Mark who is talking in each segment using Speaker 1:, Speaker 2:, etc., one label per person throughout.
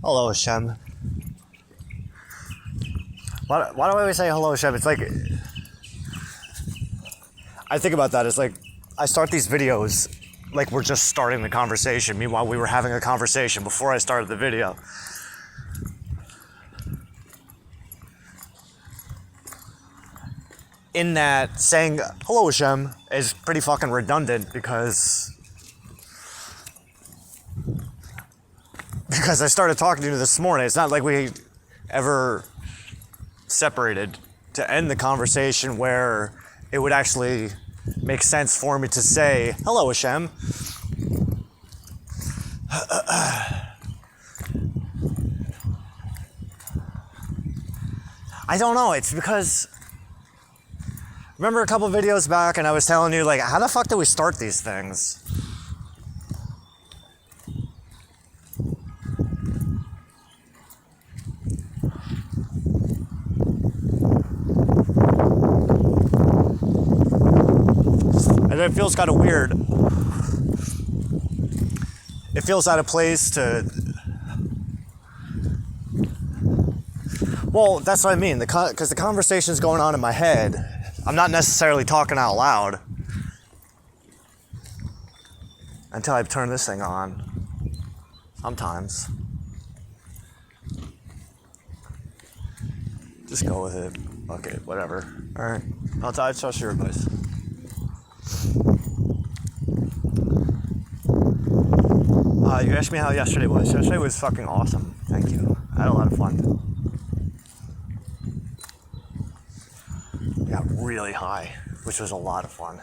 Speaker 1: Hello, Hashem. Why do I always say hello, Hashem? It's like, I think about that. It's like, I start these videos like we're just starting the conversation. Meanwhile, we were having a conversation before I started the video. In that, saying hello, Hashem is pretty fucking redundant because I started talking to you this morning. It's not like we ever separated to end the conversation where it would actually make sense for me to say, hello, Hashem. I don't know. It's because, remember a couple videos back and I was telling you, like, how the fuck do we start these things? And it feels kind of weird. It feels out of place to... Well, that's what I mean. Because the conversation's going on in my head. I'm not necessarily talking out loud. Until I turn this thing on. Sometimes. Just go with it. Fuck it. Whatever. Alright. I trust your advice. You asked me how yesterday was. Yesterday was fucking awesome. Thank you. I had a lot of fun. Got really high, which was a lot of fun.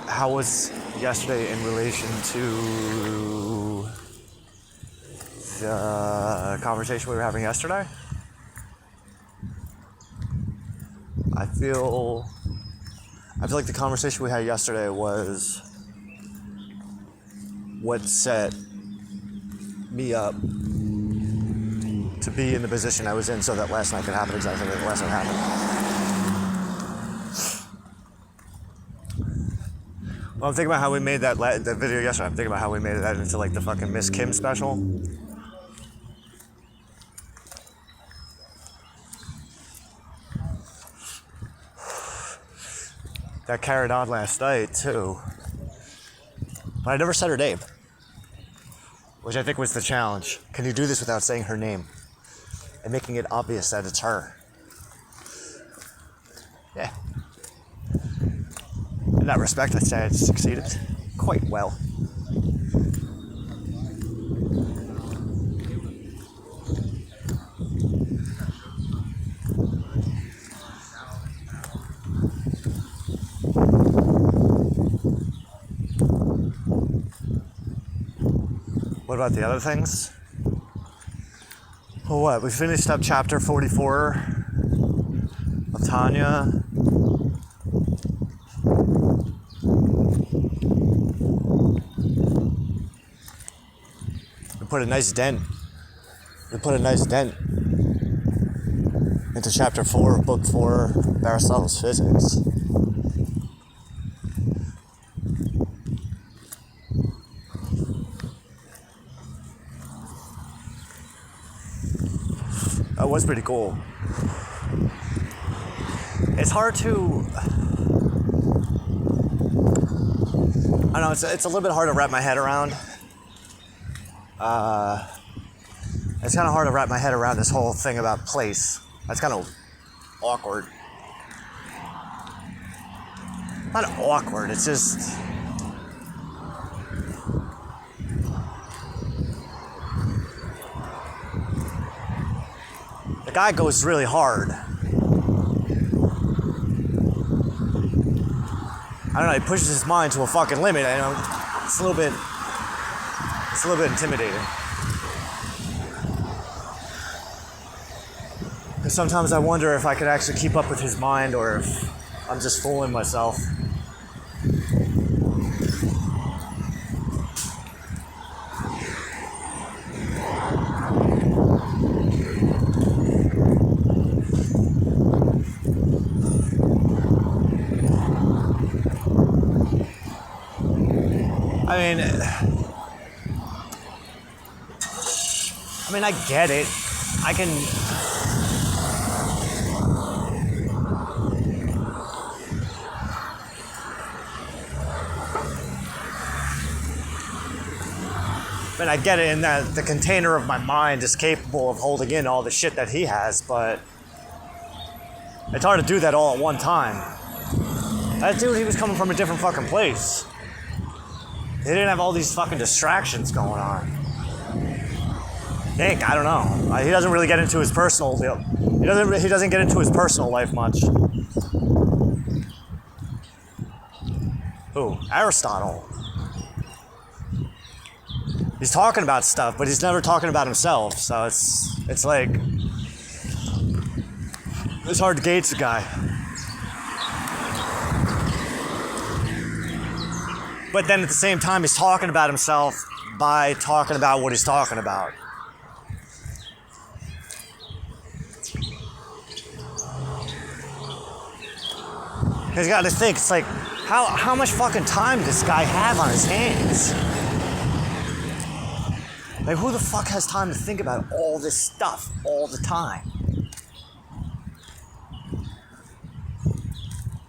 Speaker 1: How was yesterday in relation to the conversation we were having yesterday? I feel like the conversation we had yesterday was what set me up to be in the position I was in so that last night could happen exactly like last night happened. Well, I'm thinking about how we made that video yesterday. I'm thinking about how we made that into like the fucking Miss Kim special. That carried on last night, too. But I never said her name. Which I think was the challenge. Can you do this without saying her name? And making it obvious that it's her. Yeah. In that respect, I'd say I succeeded quite well. What about the other things? Well, what? We finished up chapter 44 of Tanya. We put a nice dent into chapter 4 of book 4 of Aristotle's Physics. That was pretty cool. It's hard to... I don't know, it's a little bit hard to wrap my head around. It's kind of hard to wrap my head around this whole thing about place. That's kind of awkward. Not awkward, it's just... The guy goes really hard. I don't know, he pushes his mind to a fucking limit. I know it's a little bit intimidating. Because sometimes I wonder if I could actually keep up with his mind or if I'm just fooling myself. I mean, I get it. I can. I mean, I get it in that the container of my mind is capable of holding in all the shit that he has, but it's hard to do that all at one time. That dude, he was coming from a different fucking place. He didn't have all these fucking distractions going on. Nick, I don't know. He doesn't really get into his personal. He doesn't get into his personal life much. Who? Aristotle. He's talking about stuff, but he's never talking about himself. So it's like it's hard to gauge the guy. But then at the same time, he's talking about himself by talking about what he's talking about. He's got to think, it's like, how much fucking time does this guy have on his hands? Like, who the fuck has time to think about all this stuff all the time?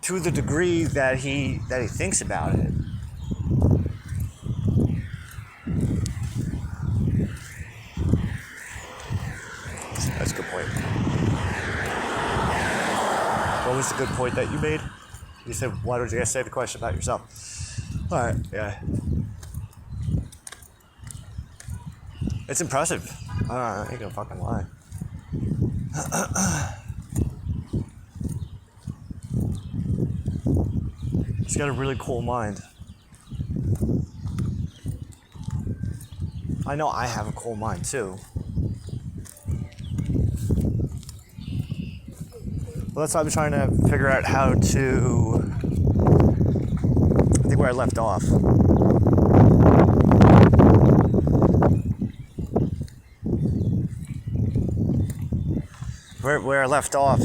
Speaker 1: To the degree that he thinks about it. That's a good point. What was the good point that you made? You said, why don't you guys say the question about yourself? All right, yeah. It's impressive. I ain't gonna fucking lie. He's got a really cool mind. I know I have a cool mind too. Well, that's why I'm trying to figure out how to. I think where I left off. Where I left off,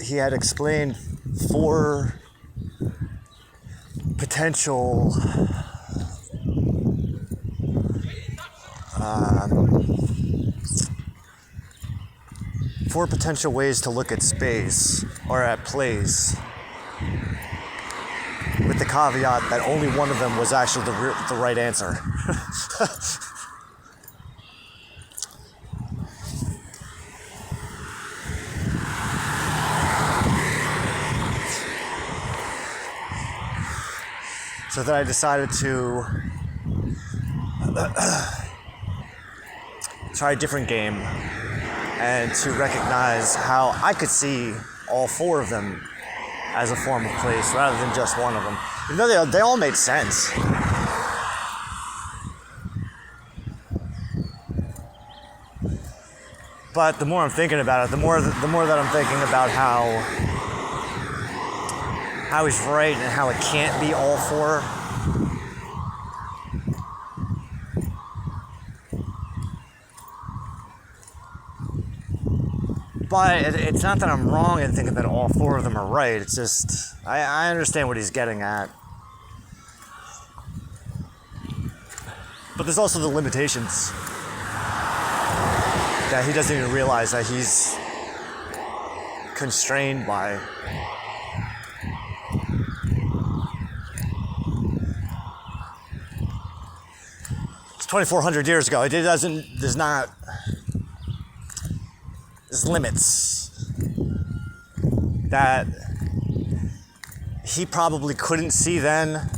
Speaker 1: he had explained 4 potential ways to look at space or at place, with the caveat that only one of them was actually the right answer. So then I decided to try a different game and to recognize how I could see all 4 of them as a form of place rather than just one of them. Even though they all made sense. But the more I'm thinking about it, the more that I'm thinking about how he's right and how it can't be all 4. But it's not that I'm wrong in thinking that all 4 of them are right. It's just, I understand what he's getting at. But there's also the limitations that he doesn't even realize that he's constrained by. It's 2,400 years ago. There's limits that he probably couldn't see then.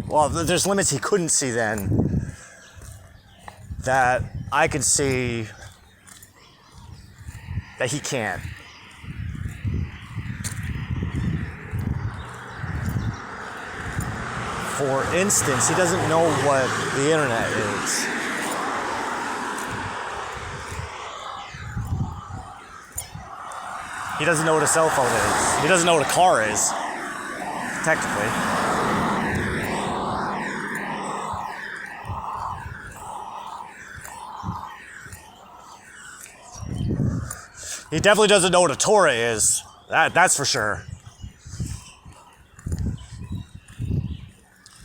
Speaker 1: Well, there's limits he couldn't see then that I could see that he can't. For instance, he doesn't know what the internet is. He doesn't know what a cell phone is. He doesn't know what a car is, technically. He definitely doesn't know what a Torah is. That's for sure.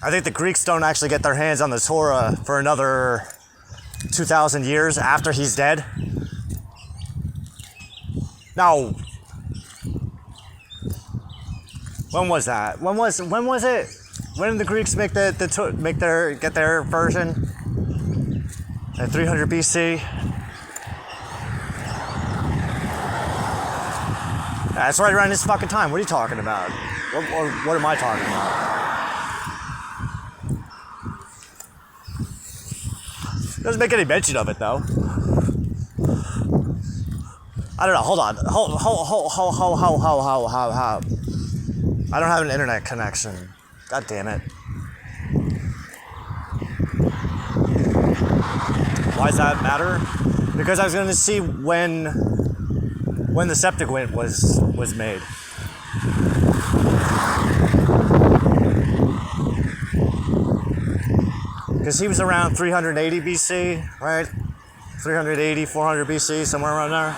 Speaker 1: I think the Greeks don't actually get their hands on the Torah for another 2,000 years after he's dead. No. When was that? When was it? When did the Greeks get their version? At 300 BC. That's right around this fucking time. What are you talking about? What am I talking about? Doesn't make any mention of it though. I don't know. Hold on. Hold. I don't have an internet connection. God damn it. Why does that matter? Because I was going to see when the Septuagint was made. Because he was around 380 BC, right? 380, 400 BC, somewhere around there.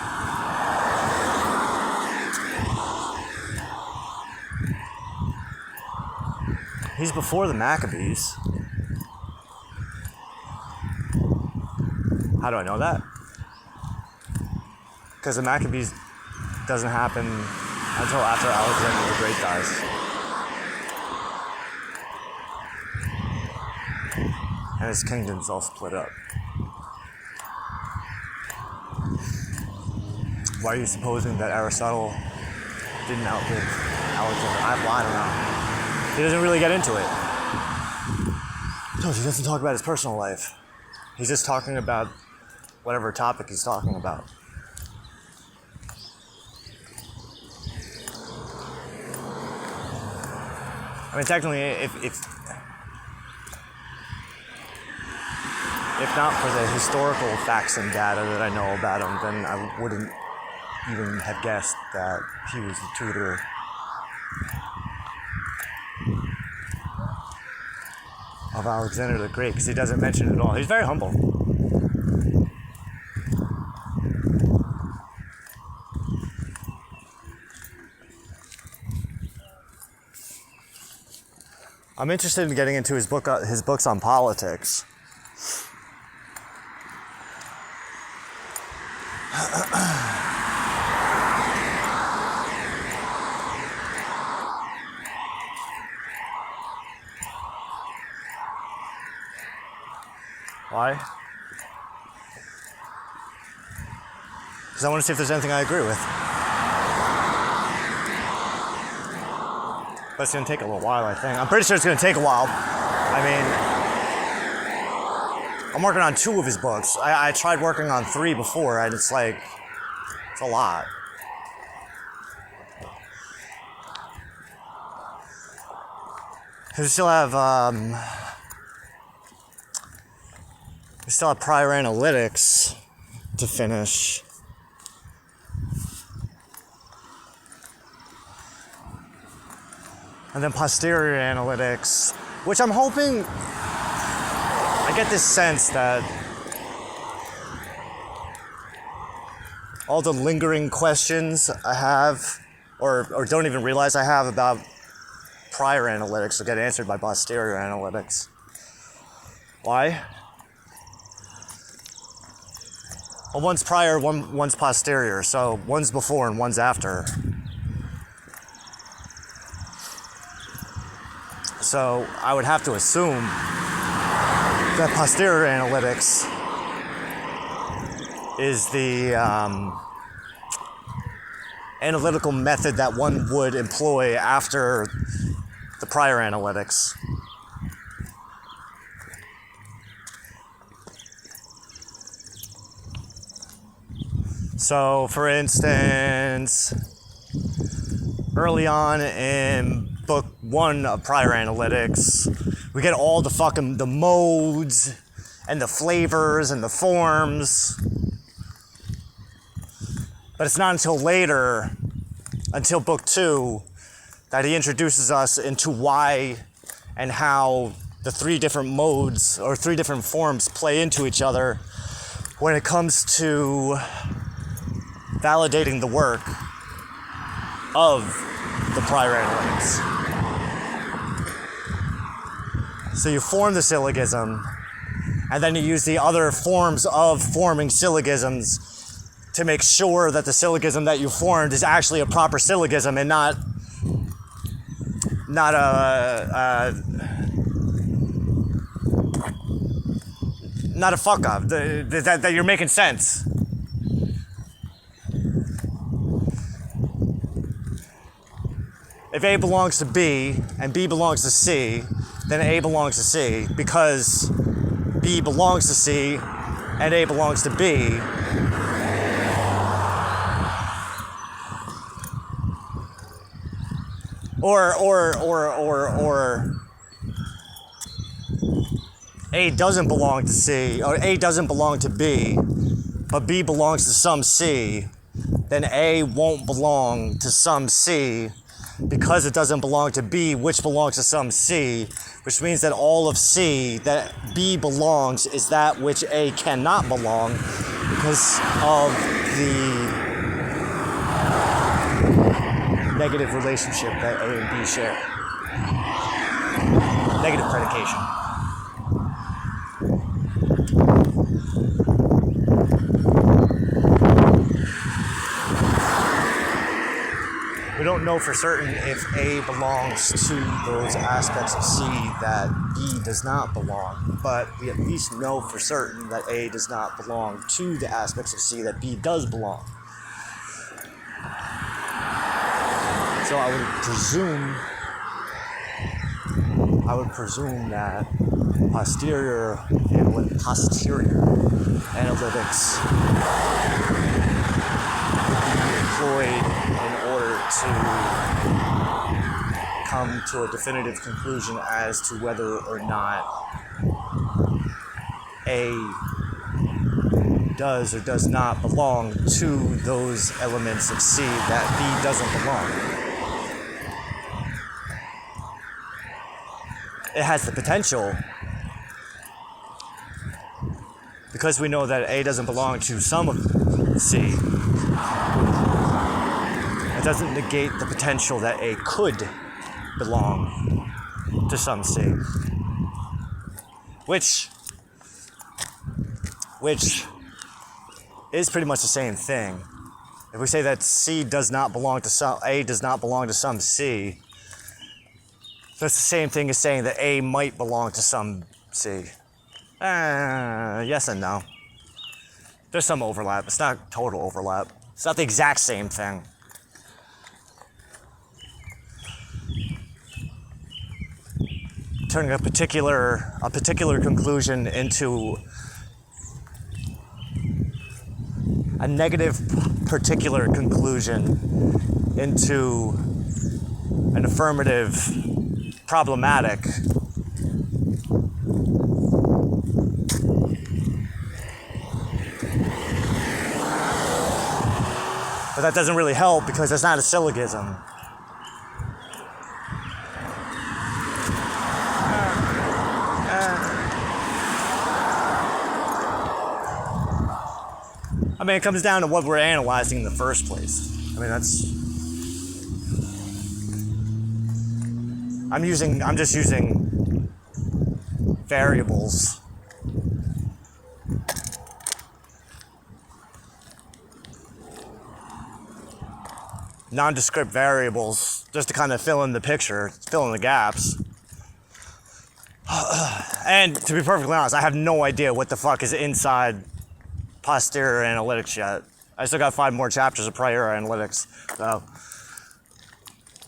Speaker 1: He's before the Maccabees. How do I know that? Because the Maccabees doesn't happen until after Alexander the Great dies. And his kingdom's all split up. Why are you supposing that Aristotle didn't outlive Alexander? I don't know. He doesn't really get into it. No, he doesn't talk about his personal life. He's just talking about whatever topic he's talking about. I mean, technically, if not for the historical facts and data that I know about him, then I wouldn't even have guessed that he was the tutor of Alexander the Great, because he doesn't mention it at all. He's very humble. I'm interested in getting into his books on politics. Why? Because I want to see if there's anything I agree with. But it's going to take a little while, I think. I'm pretty sure it's going to take a while. I mean, I'm working on 2 of his books. I tried working on 3 before, and it's like, it's a lot. We still have prior analytics to finish. And then posterior analytics, which I'm hoping, I get this sense that all the lingering questions I have, or don't even realize I have about prior analytics will get answered by posterior analytics. Why? Well, one's prior, one's posterior, so one's before and one's after. So I would have to assume that posterior analytics is the analytical method that one would employ after the prior analytics. So, for instance, early on in book 1 of prior analytics, we get all the modes and the flavors and the forms. But it's not until later, until book 2, that he introduces us into why and how the 3 different modes or 3 different forms play into each other when it comes to validating the work of the prior analytics. So you form the syllogism, and then you use the other forms of forming syllogisms to make sure that the syllogism that you formed is actually a proper syllogism and not a fuck up. That you're making sense. If A belongs to B and B belongs to C, then A belongs to C because B belongs to C and A belongs to B. Or A doesn't belong to C, or A doesn't belong to B, but B belongs to some C, then A won't belong to some C because it doesn't belong to B, which belongs to some C, which means that all of C that B belongs is that which A cannot belong because of the negative relationship that A and B share. Negative predication. We don't know for certain if A belongs to those aspects of C that B does not belong, but we at least know for certain that A does not belong to the aspects of C that B does belong. So I would presume that posterior analytics would be employed in order to come to a definitive conclusion as to whether or not A does or does not belong to those elements of C that B doesn't belong. It has the potential, because we know that A doesn't belong to some of C. It doesn't negate the potential that A could belong to some C. Which is pretty much the same thing. If we say that C does not belong to some, A does not belong to some C, that's the same thing as saying that A might belong to some C. Yes and no. There's some overlap. It's not total overlap. It's not the exact same thing. Turning a particular conclusion into a negative particular conclusion into an affirmative problematic. But that doesn't really help because it's not a syllogism. I mean, it comes down to what we're analyzing in the first place. I mean, I'm just using variables. Nondescript variables, just to kind of fill in the picture, fill in the gaps. And to be perfectly honest, I have no idea what the fuck is inside posterior analytics yet. I still got 5 more chapters of prior analytics. So,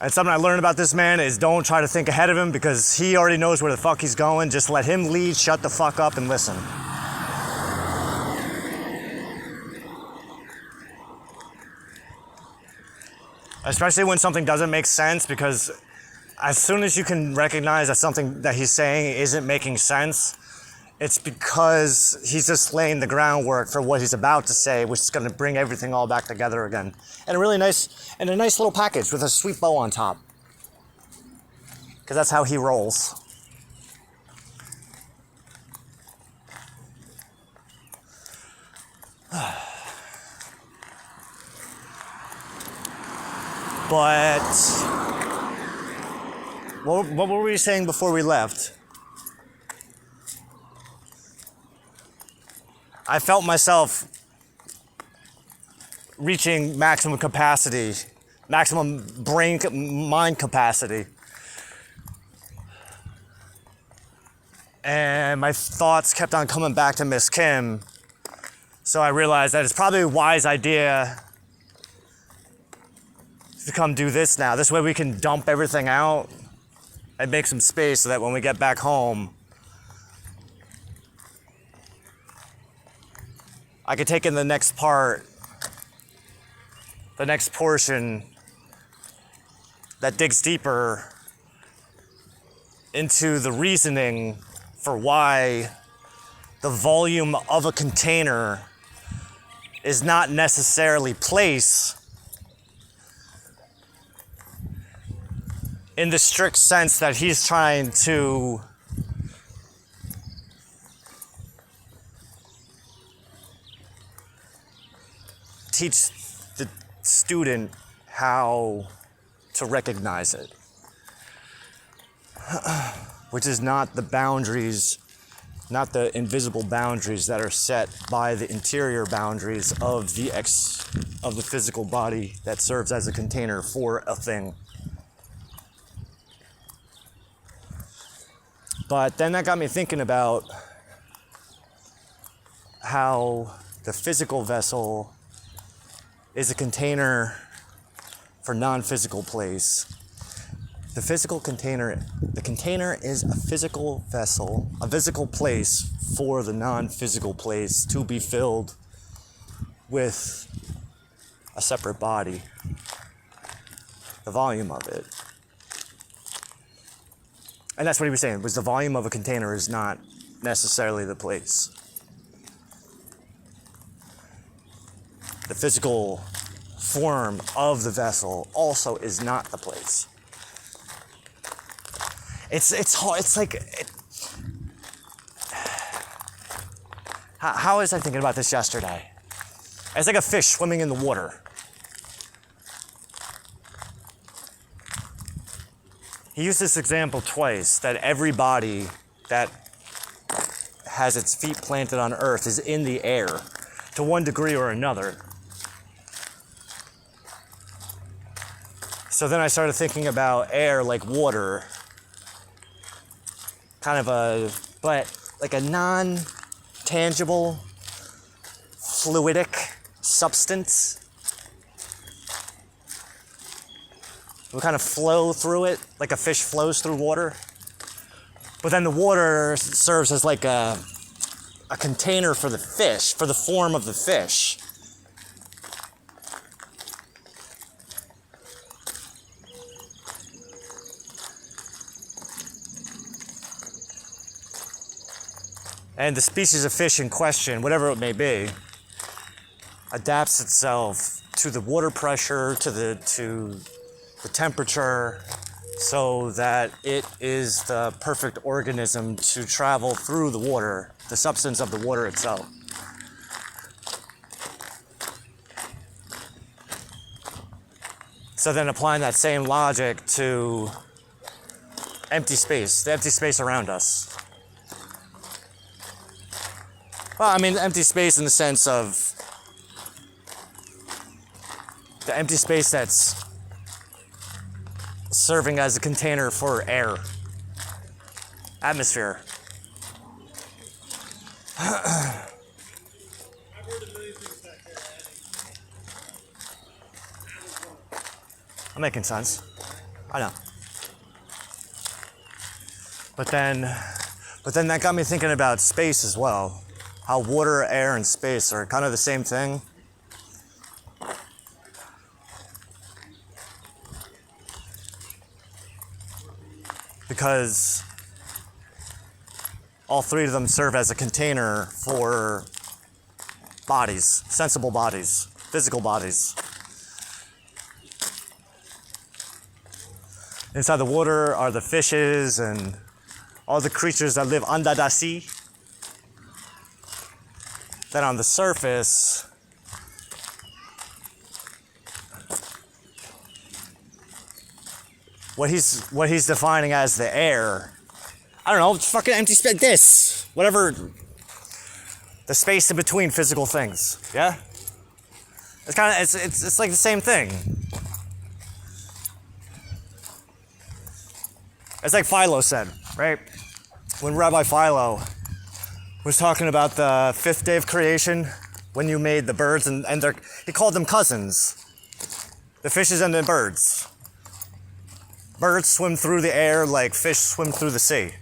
Speaker 1: and something I learned about this man is don't try to think ahead of him because he already knows where the fuck he's going. Just let him lead, shut the fuck up, and listen. Especially when something doesn't make sense, because as soon as you can recognize that something that he's saying isn't making sense, it's because he's just laying the groundwork for what he's about to say, which is going to bring everything all back together again. And a nice little package with a sweet bow on top. Because that's how he rolls. But what were we saying before we left? I felt myself reaching maximum capacity, maximum mind capacity. And my thoughts kept on coming back to Miss Kim. So I realized that it's probably a wise idea to come do this now. This way we can dump everything out and make some space so that when we get back home, I could take in the next part, the next portion that digs deeper into the reasoning for why the volume of a container is not necessarily place in the strict sense that he's trying to teach the student how to recognize it, which is not the boundaries, not the invisible boundaries that are set by the interior boundaries of the physical body that serves as a container for a thing. But then that got me thinking about how the physical vessel is a container for non-physical place. The container is a physical vessel, a physical place for the non-physical place to be filled with a separate body, the volume of it. And that's what he was saying, was the volume of a container is not necessarily the place. The physical form of the vessel also is not the place. It's hard. It's like, how was I thinking about this yesterday? It's like a fish swimming in the water. He used this example twice, that every body that has its feet planted on earth is in the air to one degree or another. So then I started thinking about air like water, but like a non-tangible, fluidic substance. We kind of flow through it like a fish flows through water. But then the water serves as like a container for the fish, for the form of the fish. And the species of fish in question, whatever it may be, adapts itself to the water pressure, to the temperature, so that it is the perfect organism to travel through the water, the substance of the water itself. So then applying that same logic to empty space, the empty space around us. Well, I mean, empty space in the sense of the empty space that's serving as a container for air, atmosphere. I'm making sense. I know. But then that got me thinking about space as well. How water, air, and space are kind of the same thing. Because all three of them serve as a container for bodies, sensible bodies, physical bodies. Inside the water are the fishes and all the creatures that live under the sea. Then on the surface, what he's defining as the air, I don't know, it's fucking empty space, whatever The space in between physical things. Yeah? It's kind of, it's like the same thing. It's like Philo said, right? When Rabbi Philo was talking about the fifth day of creation, when you made the birds and he called them cousins. The fishes and the birds. Birds swim through the air like fish swim through the sea.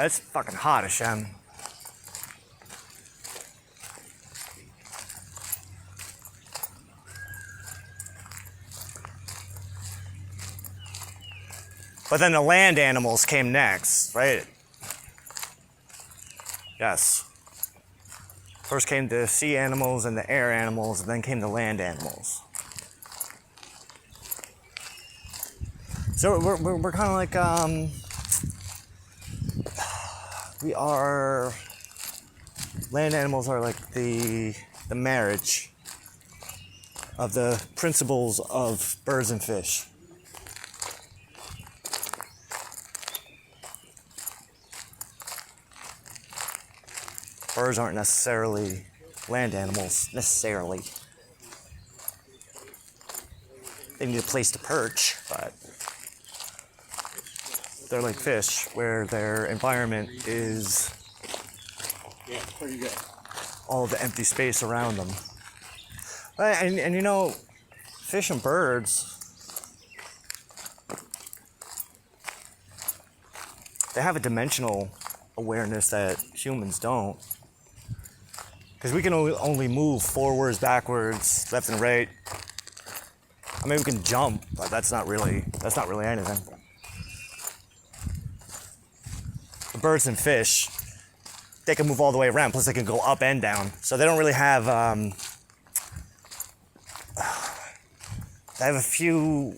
Speaker 1: It's fucking hot, Hashem. But then the land animals came next, right? Yes. First came the sea animals and the air animals, and then came the land animals. So we're kind of like, we are, land animals are like the marriage of the principles of birds and fish. Birds aren't necessarily land animals, necessarily. They need a place to perch, but they're like fish, where their environment is all the empty space around them. And you know, fish and birds, they have a dimensional awareness that humans don't. Because we can only move forwards, backwards, left and right. I mean, we can jump, but that's not really anything. The birds and fish, they can move all the way around. Plus, they can go up and down. So they don't really have. They have a few.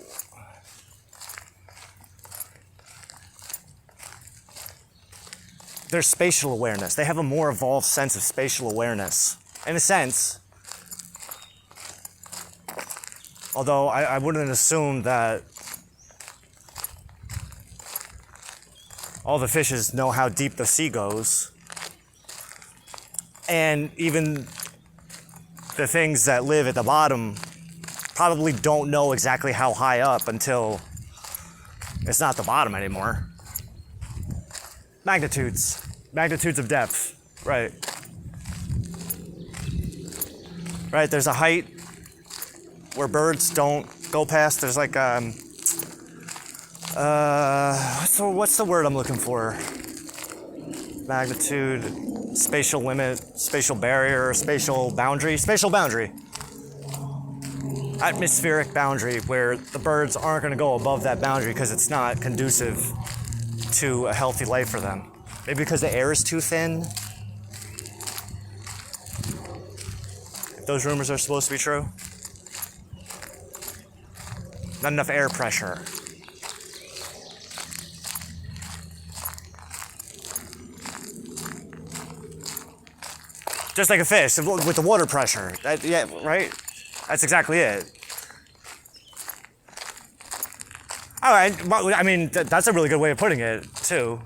Speaker 1: Their spatial awareness. They have a more evolved sense of spatial awareness. In a sense. Although I wouldn't assume that all the fishes know how deep the sea goes. And even the things that live at the bottom probably don't know exactly how high up until it's not the bottom anymore. Magnitudes of depth, right? Right, there's a height where birds don't go past. There's like what's the word I'm looking for? Magnitude, spatial limit, spatial barrier, spatial boundary. Atmospheric boundary, where the birds aren't going to go above that boundary because it's not conducive to a healthy life for them. Maybe because the air is too thin. If those rumors are supposed to be true. Not enough air pressure. Just like a fish with the water pressure. Yeah, right? That's exactly it. All right, I mean, that's a really good way of putting it, too.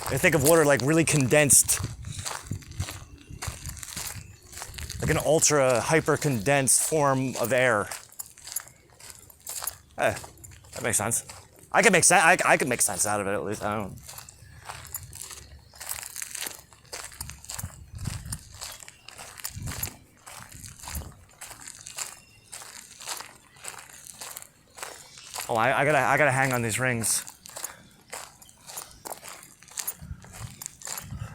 Speaker 1: I think of water like really condensed, like an ultra hyper condensed form of air. That makes sense. I could make sense. I could make sense out of it at least. I don't. Oh, I gotta hang on these rings.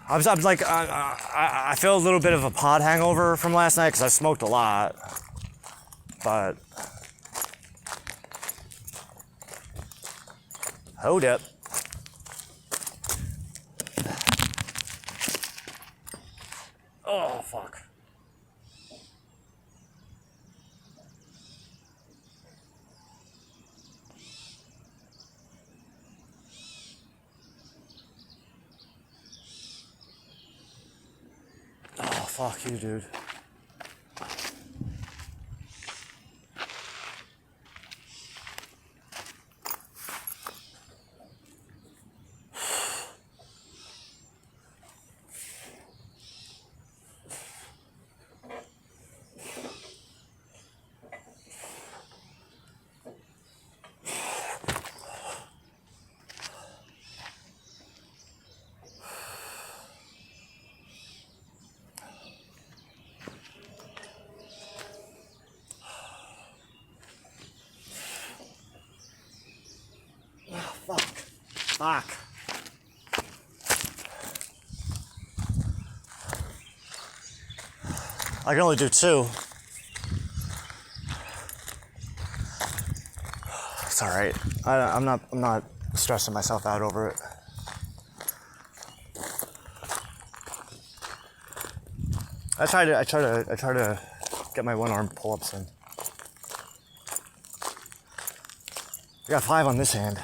Speaker 1: I was like, I feel a little bit of a pot hangover from last night because I smoked a lot, but hold up. Oh fuck. Oh, fuck you, dude. Fuck. I can only do 2. It's all right. I'm not stressing myself out over it. I try to get my 1-arm pull-ups in. I got 5 on this hand.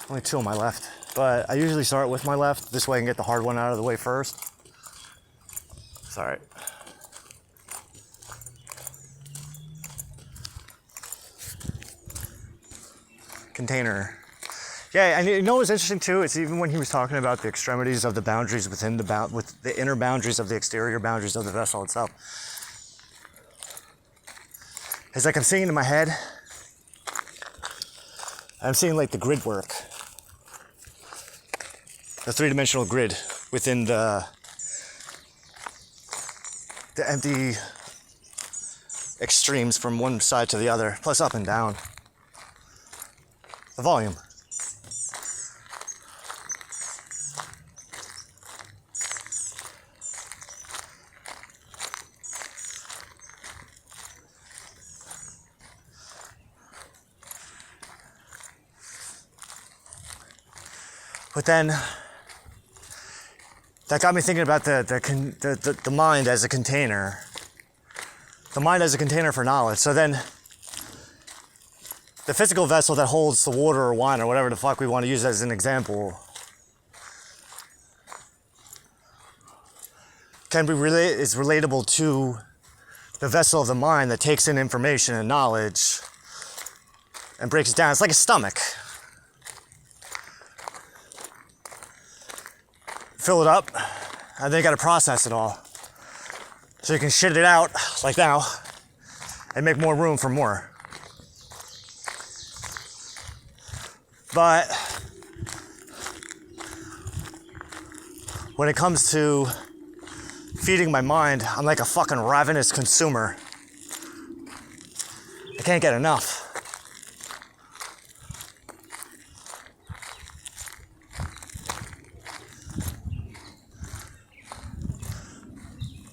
Speaker 1: Only 2 on my left. But I usually start with my left. This way I can get the hard one out of the way first. It's all right. Container. Yeah, and you know what's interesting too? It's even when he was talking about the extremities of the boundaries within with the inner boundaries of the exterior boundaries of the vessel itself. It's like I'm seeing in my head, I'm seeing like the grid work. The 3-dimensional grid within the empty extremes from one side to the other, plus up and down. The volume. But then that got me thinking about the mind as a container. The mind as a container for knowledge. So then the physical vessel that holds the water or wine or whatever the fuck we want to use as an example is relatable to the vessel of the mind that takes in information and knowledge and breaks it down. It's like a stomach. Fill it up, and then you gotta process it all. So you can shit it out, like now, and make more room for more. But when it comes to feeding my mind, I'm like a fucking ravenous consumer. I can't get enough.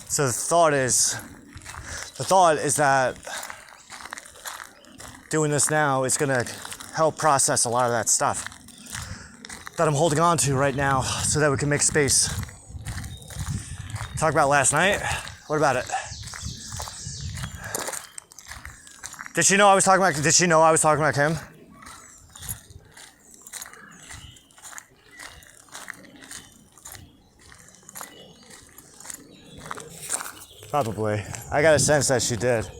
Speaker 1: So the thought is that doing this now is gonna help process a lot of that stuff that I'm holding on to right now so that we can make space. Talk about last night? What about it? Did she know I was talking about Kim? Probably. I got a sense that she did.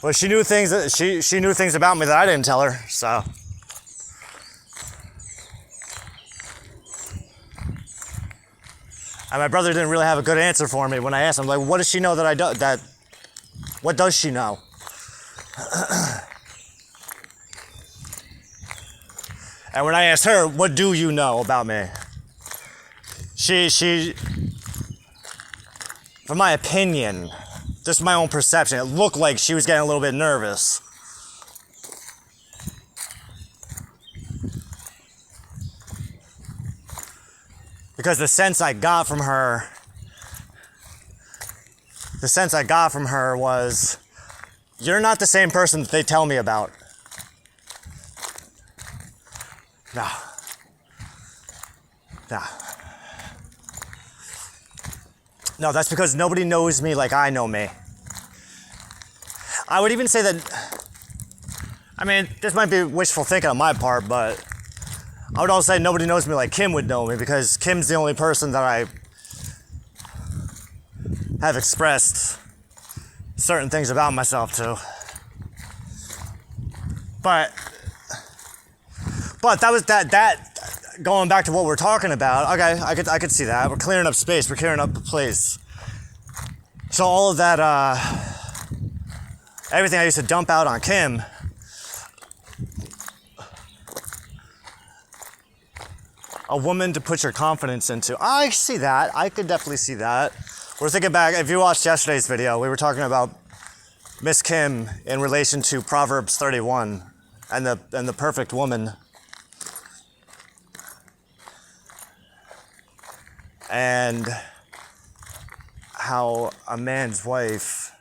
Speaker 1: Well, she knew things about me that I didn't tell her, so. And my brother didn't really have a good answer for me when I asked him, like, what does she know what does she know? And when I asked her, what do you know about me? She, from my opinion, just my own perception, it looked like she was getting a little bit nervous. Because the sense I got from her was, you're not the same person that they tell me about. No. No, that's because nobody knows me like I know me. I would even say that, I mean, this might be wishful thinking on my part, but I would also say nobody knows me like Kim would know me, because Kim's the only person that I have expressed certain things about myself to. But that was that going back to what we're talking about. Okay, I could see that. We're clearing up space, we're clearing up a place. So all of that, everything I used to dump out on Kim, a woman to put your confidence into. I see that. I could definitely see that. We're thinking back, if you watched yesterday's video, we were talking about Miss Kim in relation to Proverbs 31 and the perfect woman. and how a man's wife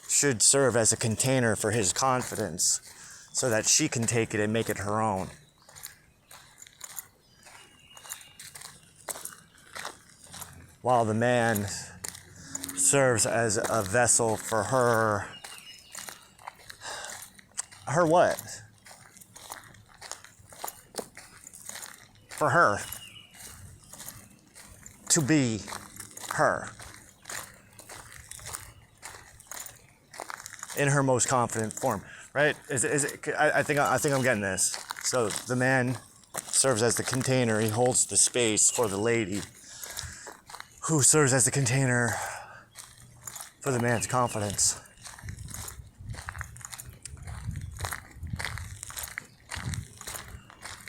Speaker 1: should serve as a container for his confidence so that she can take it and make it her own. While the man serves as a vessel for her what? For her. To be her. In her most confident form, right? I think I'm getting this. So the man serves as the container. He holds the space for the lady, who serves as the container for the man's confidence.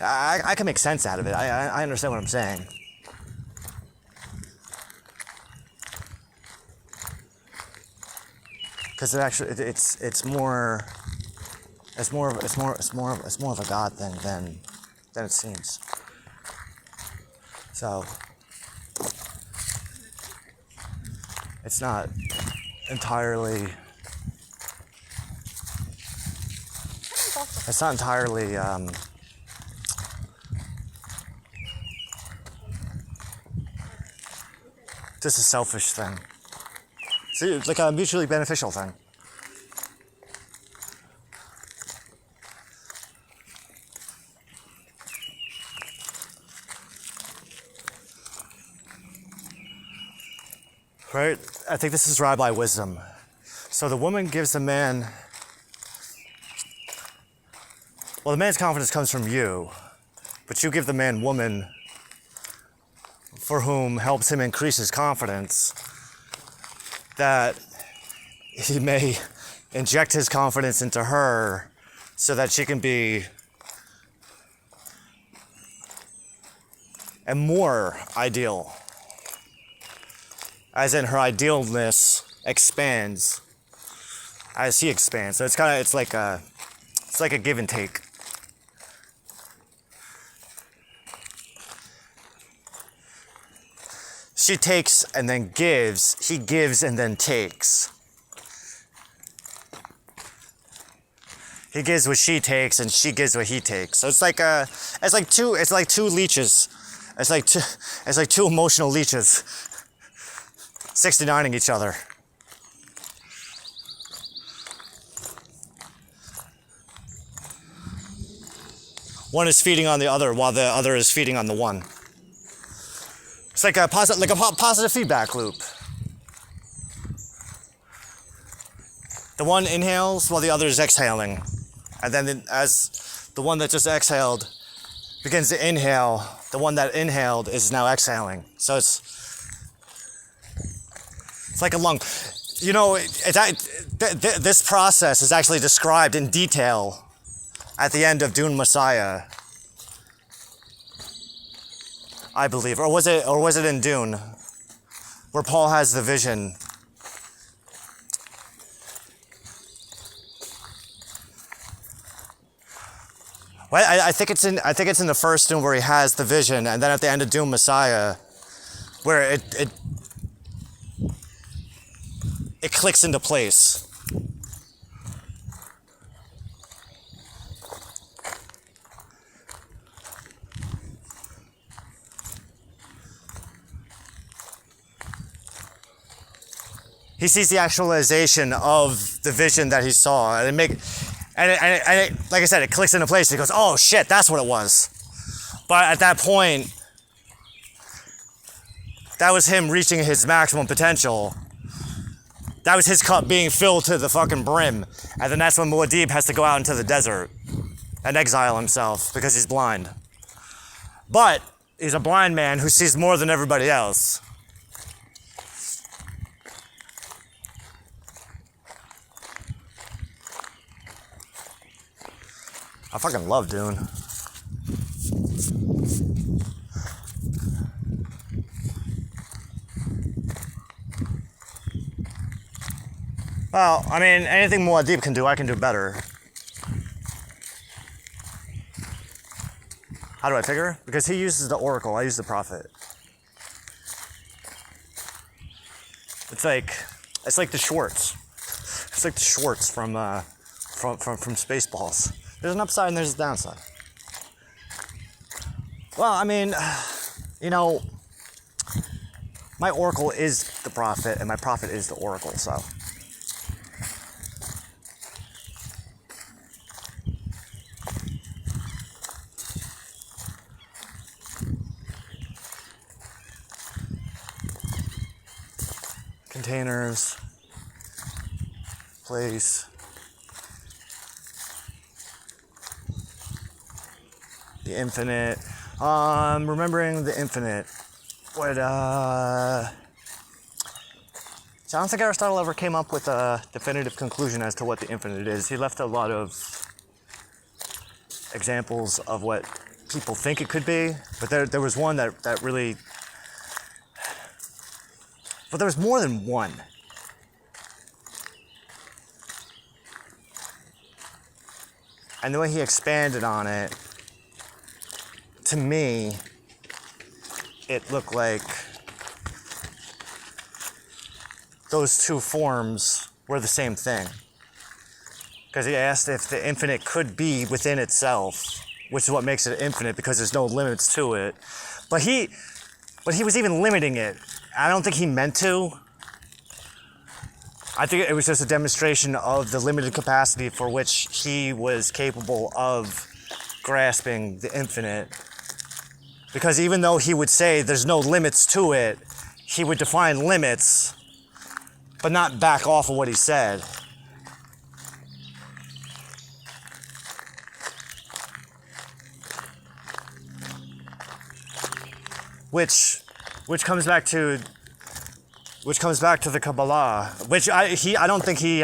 Speaker 1: I can make sense out of it. I understand what I'm saying. Because it's more of a God thing than it seems. So it's not entirely just a selfish thing. See, it's like a mutually beneficial thing. Right? I think this is rabbi wisdom. So the woman gives the man, well, the man's confidence comes from you, but you give the man woman for whom helps him increase his confidence, that he may inject his confidence into her so that she can be a more ideal, as in her idealness expands as he expands. So it's like a give and take. She takes and then gives. He gives and then takes. He gives what she takes, and she gives what he takes. So it's like two leeches. It's like two emotional leeches, 69ing each other. One is feeding on the other, while the other is feeding on the one. It's like a positive feedback loop. The one inhales while the other is exhaling. And then as the one that just exhaled begins to inhale, the one that inhaled is now exhaling. So it's like a lung. You know, this process is actually described in detail at the end of Dune Messiah, I believe, or was it in Dune, where Paul has the vision? Well, I think it's in the first Dune where he has the vision, and then at the end of Dune Messiah, where it clicks into place. He sees the actualization of the vision that he saw, and like I said, it clicks into place. He goes, "Oh shit, that's what it was." But at that point, that was him reaching his maximum potential. That was his cup being filled to the fucking brim, and then that's when Muad'Dib has to go out into the desert and exile himself because he's blind. But he's a blind man who sees more than everybody else. I fucking love Dune. Well, I mean, anything Muad'Dib can do, I can do better. How do I figure? Because he uses the oracle, I use the prophet. It's like the Schwartz. It's like the Schwartz from Spaceballs. There's an upside and there's a downside. Well, I mean, you know, my oracle is the prophet and my prophet is the oracle, so. Containers, place, the infinite. Remembering the infinite. What, so I don't think Aristotle ever came up with a definitive conclusion as to what the infinite is. He left a lot of examples of what people think it could be, but there was one that really, but there was more than one. And the way he expanded on it, to me, it looked like those two forms were the same thing. Because he asked if the infinite could be within itself, which is what makes it infinite, because there's no limits to it. But he was even limiting it. I don't think he meant to. I think it was just a demonstration of the limited capacity for which he was capable of grasping the infinite. Because even though he would say there's no limits to it, he would define limits, but not back off of what he said. Which comes back to the Kabbalah, which I don't think he's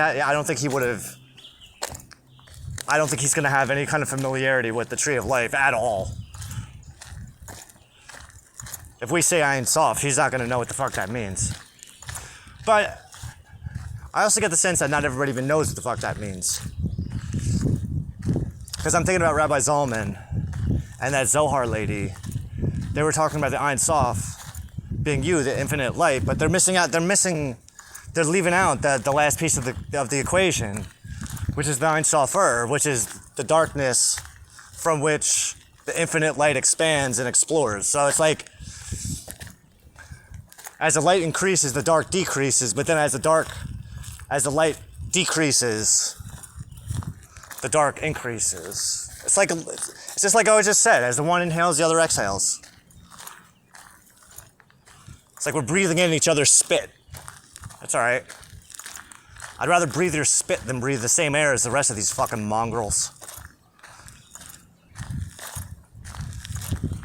Speaker 1: gonna have any kind of familiarity with the Tree of Life at all. If we say Ein Sof, he's not gonna know what the fuck that means. But I also get the sense that not everybody even knows what the fuck that means. Because I'm thinking about Rabbi Zalman and that Zohar lady. They were talking about the Ein Sof being you, the infinite light, but they're leaving out the last piece of the equation, which is the Ein Sofer, which is the darkness from which the infinite light expands and explores. So it's like, as the light increases, the dark decreases, but then as the light decreases, the dark increases. It's just like I just said, as the one inhales, the other exhales. It's like we're breathing in each other's spit. That's all right. I'd rather breathe your spit than breathe the same air as the rest of these fucking mongrels.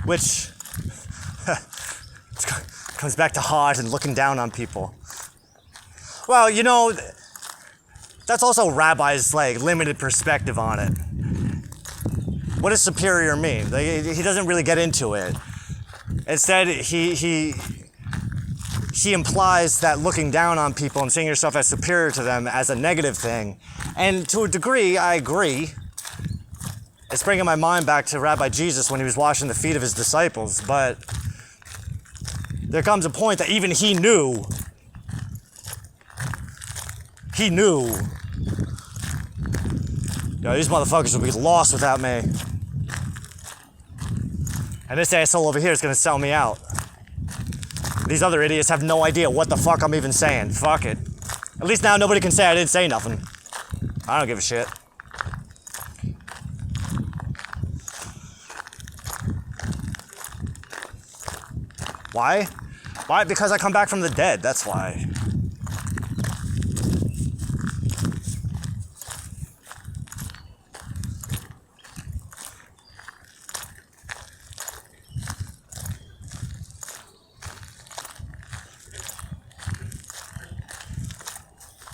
Speaker 1: Which comes back to Hajj and looking down on people. Well, you know, that's also Rabbi's like limited perspective on it. What does superior mean? Like, he doesn't really get into it. Instead, he implies that looking down on people and seeing yourself as superior to them as a negative thing. And to a degree, I agree. It's bringing my mind back to Rabbi Jesus when he was washing the feet of his disciples. But there comes a point that even he knew. Yo, these motherfuckers will be lost without me. And this asshole over here is gonna sell me out. These other idiots have no idea what the fuck I'm even saying. Fuck it. At least now nobody can say I didn't say nothing. I don't give a shit. Why? Why? Because I come back from the dead, that's why.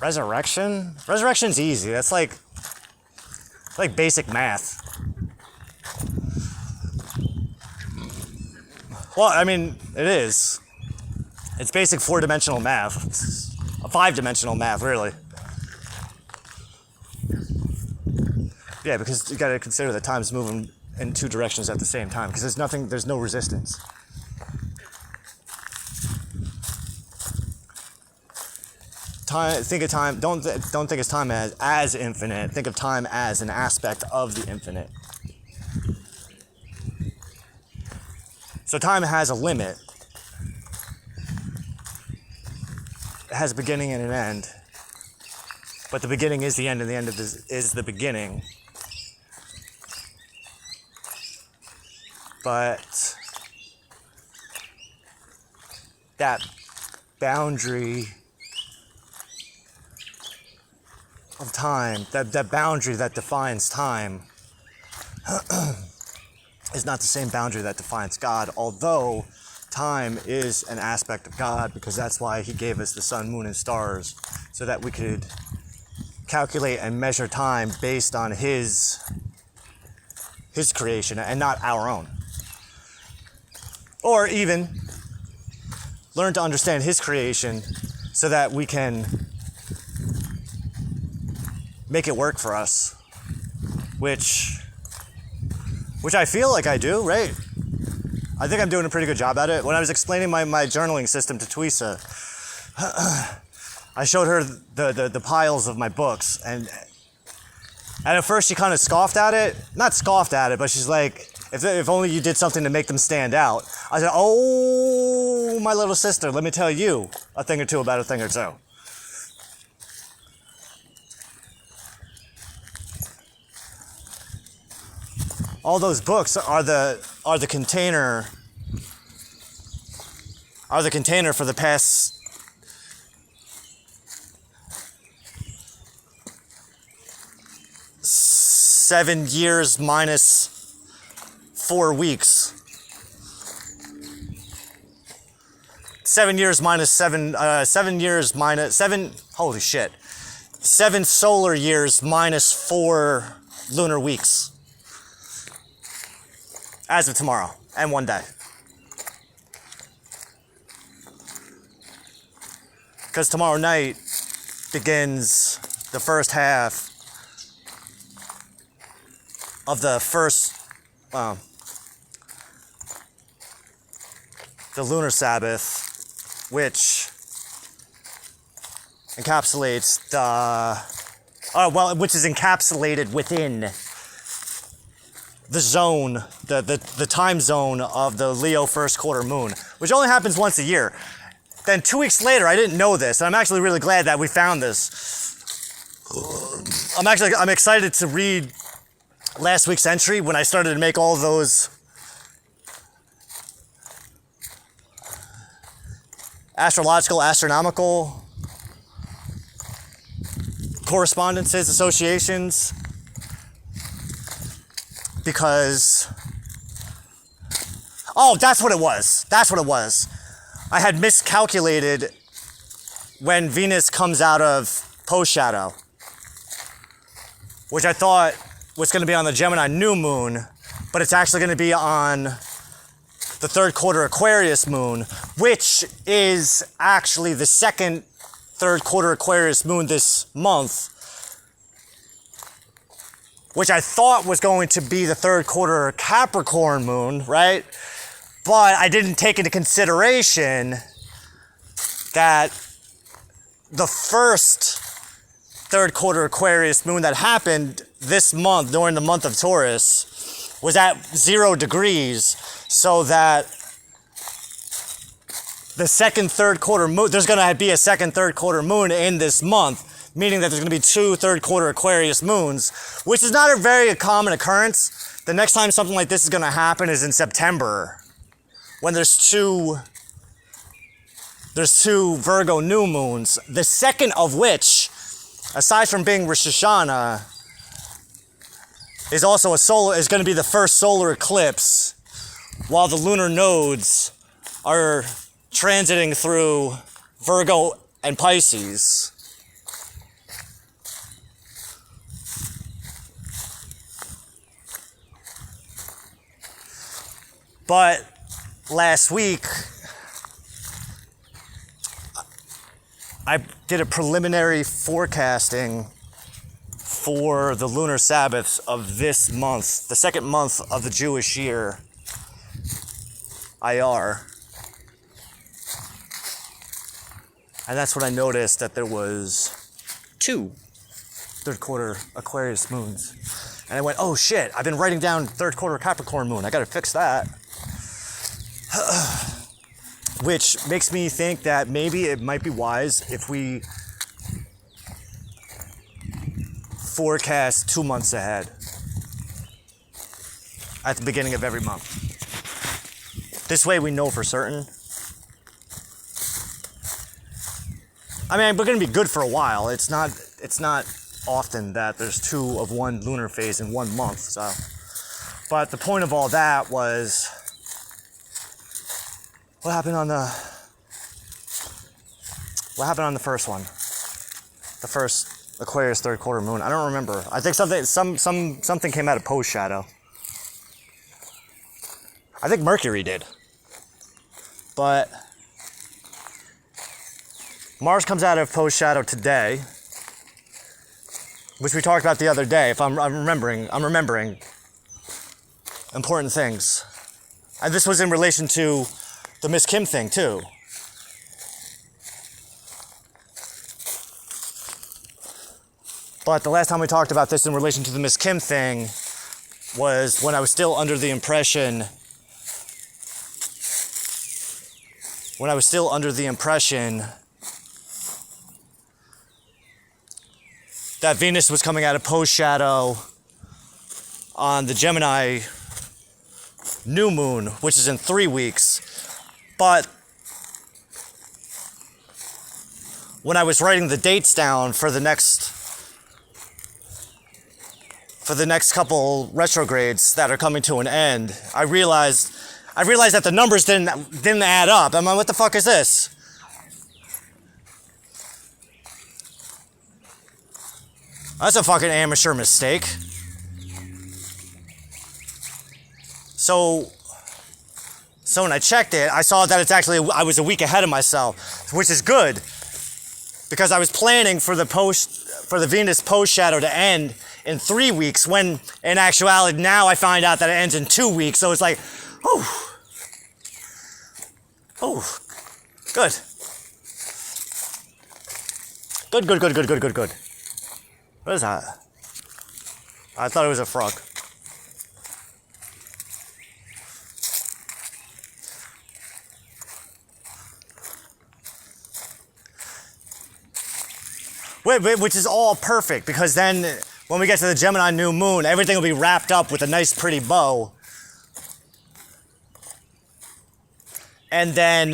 Speaker 1: Resurrection? Resurrection's easy. That's like basic math. Well, I mean, it is. It's basic 4-dimensional math. It's a 5-dimensional math, really. Yeah, because you gotta consider that time's moving in 2 directions at the same time, because there's no resistance. time. Think of time. Don't think of time as infinite. Think of time as an aspect of the infinite. So time has a limit. It has a beginning and an end. But the beginning is the end, and the end is the beginning. But that boundary of time, that boundary that defines time, is not the same boundary that defines God, although time is an aspect of God, because that's why he gave us the sun, moon, and stars, so that we could calculate and measure time based on his creation and not our own. Or even learn to understand his creation so that we can make it work for us, which I feel like I do, right? I think I'm doing a pretty good job at it. When I was explaining my journaling system to Tweesa, I showed her the piles of my books, and at first she kind of scoffed at it. Not scoffed at it, but she's like, if only you did something to make them stand out. I said, oh, my little sister, let me tell you a thing or two about a thing or two. All those books are the container for the past seven years minus 4 weeks. 7 years minus 7 years minus 7, holy shit. 7 solar years minus 4 lunar weeks. As of tomorrow, and one day. Because tomorrow night begins the first half of the first, the lunar Sabbath, which encapsulates which is encapsulated within the zone, the time zone of the Leo first quarter moon, which only happens once a year. Then 2 weeks later, I didn't know this, and I'm actually really glad that we found this. I'm excited to read last week's entry when I started to make all those astronomical correspondences, associations, because, that's what it was. I had miscalculated when Venus comes out of post shadow, which I thought was going to be on the Gemini new moon, but it's actually going to be on the third quarter Aquarius moon, which is actually the second third quarter Aquarius moon this month, which I thought was going to be the third quarter Capricorn moon, right? But I didn't take into consideration that the first third quarter Aquarius moon that happened this month, during the month of Taurus, was at 0 degrees, so that the second third quarter moon, there's going to be a second third quarter moon in this month, meaning that there's going to be 2 third quarter Aquarius moons, which is not a very common occurrence. The next time something like this is going to happen is in September, when there's two Virgo new moons, the second of which, aside from being Rosh Hashanah, is also is going to be the first solar eclipse, while the lunar nodes are transiting through Virgo and Pisces. But last week, I did a preliminary forecasting for the lunar Sabbaths of this month, the second month of the Jewish year, IR. And that's when I noticed that there was 2 third quarter Aquarius moons. And I went, oh shit, I've been writing down third quarter Capricorn moon. I gotta fix that. Which makes me think that maybe it might be wise if we forecast 2 months ahead at the beginning of every month. This way we know for certain. I mean, we're gonna be good for a while. It's not often that there's 2 of one lunar phase in 1 month. So, but the point of all that was, what happened on the first one? The first Aquarius third quarter moon. I don't remember. I think something came out of post shadow. I think Mercury did. But Mars comes out of post shadow today, which we talked about the other day. If I'm remembering important things. And this was in relation to the Miss Kim thing too. But the last time we talked about this in relation to the Miss Kim thing was when I was still under the impression that Venus was coming out of post shadow on the Gemini new moon, which is in 3 weeks. But when I was writing the dates down for the next couple retrogrades that are coming to an end, I realized that the numbers didn't add up. I'm like, what the fuck is this? That's a fucking amateur mistake. So when I checked it, I saw that I was a week ahead of myself, which is good, because I was planning for the Venus post shadow to end in 3 weeks, when in actuality now I find out that it ends in 2 weeks. So it's like, oh, good. Good. What is that? I thought it was a frog. Which is all perfect, because then when we get to the Gemini new moon, everything will be wrapped up with a nice pretty bow. And then,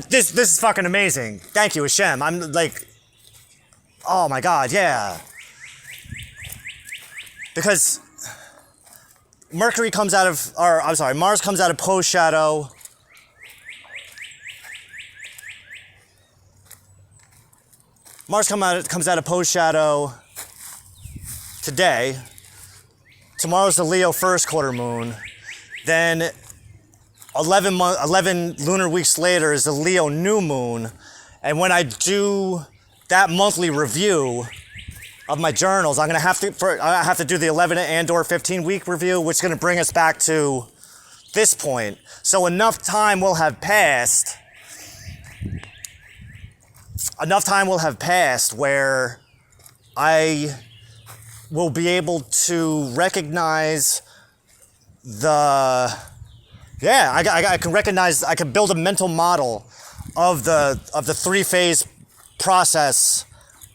Speaker 1: this is fucking amazing. Thank you, Hashem. I'm like, oh my God, yeah. Because Mars comes out of post shadow. Mars comes out of post shadow today. Tomorrow's the Leo first quarter moon. Then 11 lunar weeks later is the Leo new moon. And when I do that monthly review of my journals, I have to do the 11 and/or 15-week review, which is going to bring us back to this point. So enough time will have passed where I will be able to recognize I can build a mental model of the 3-phase process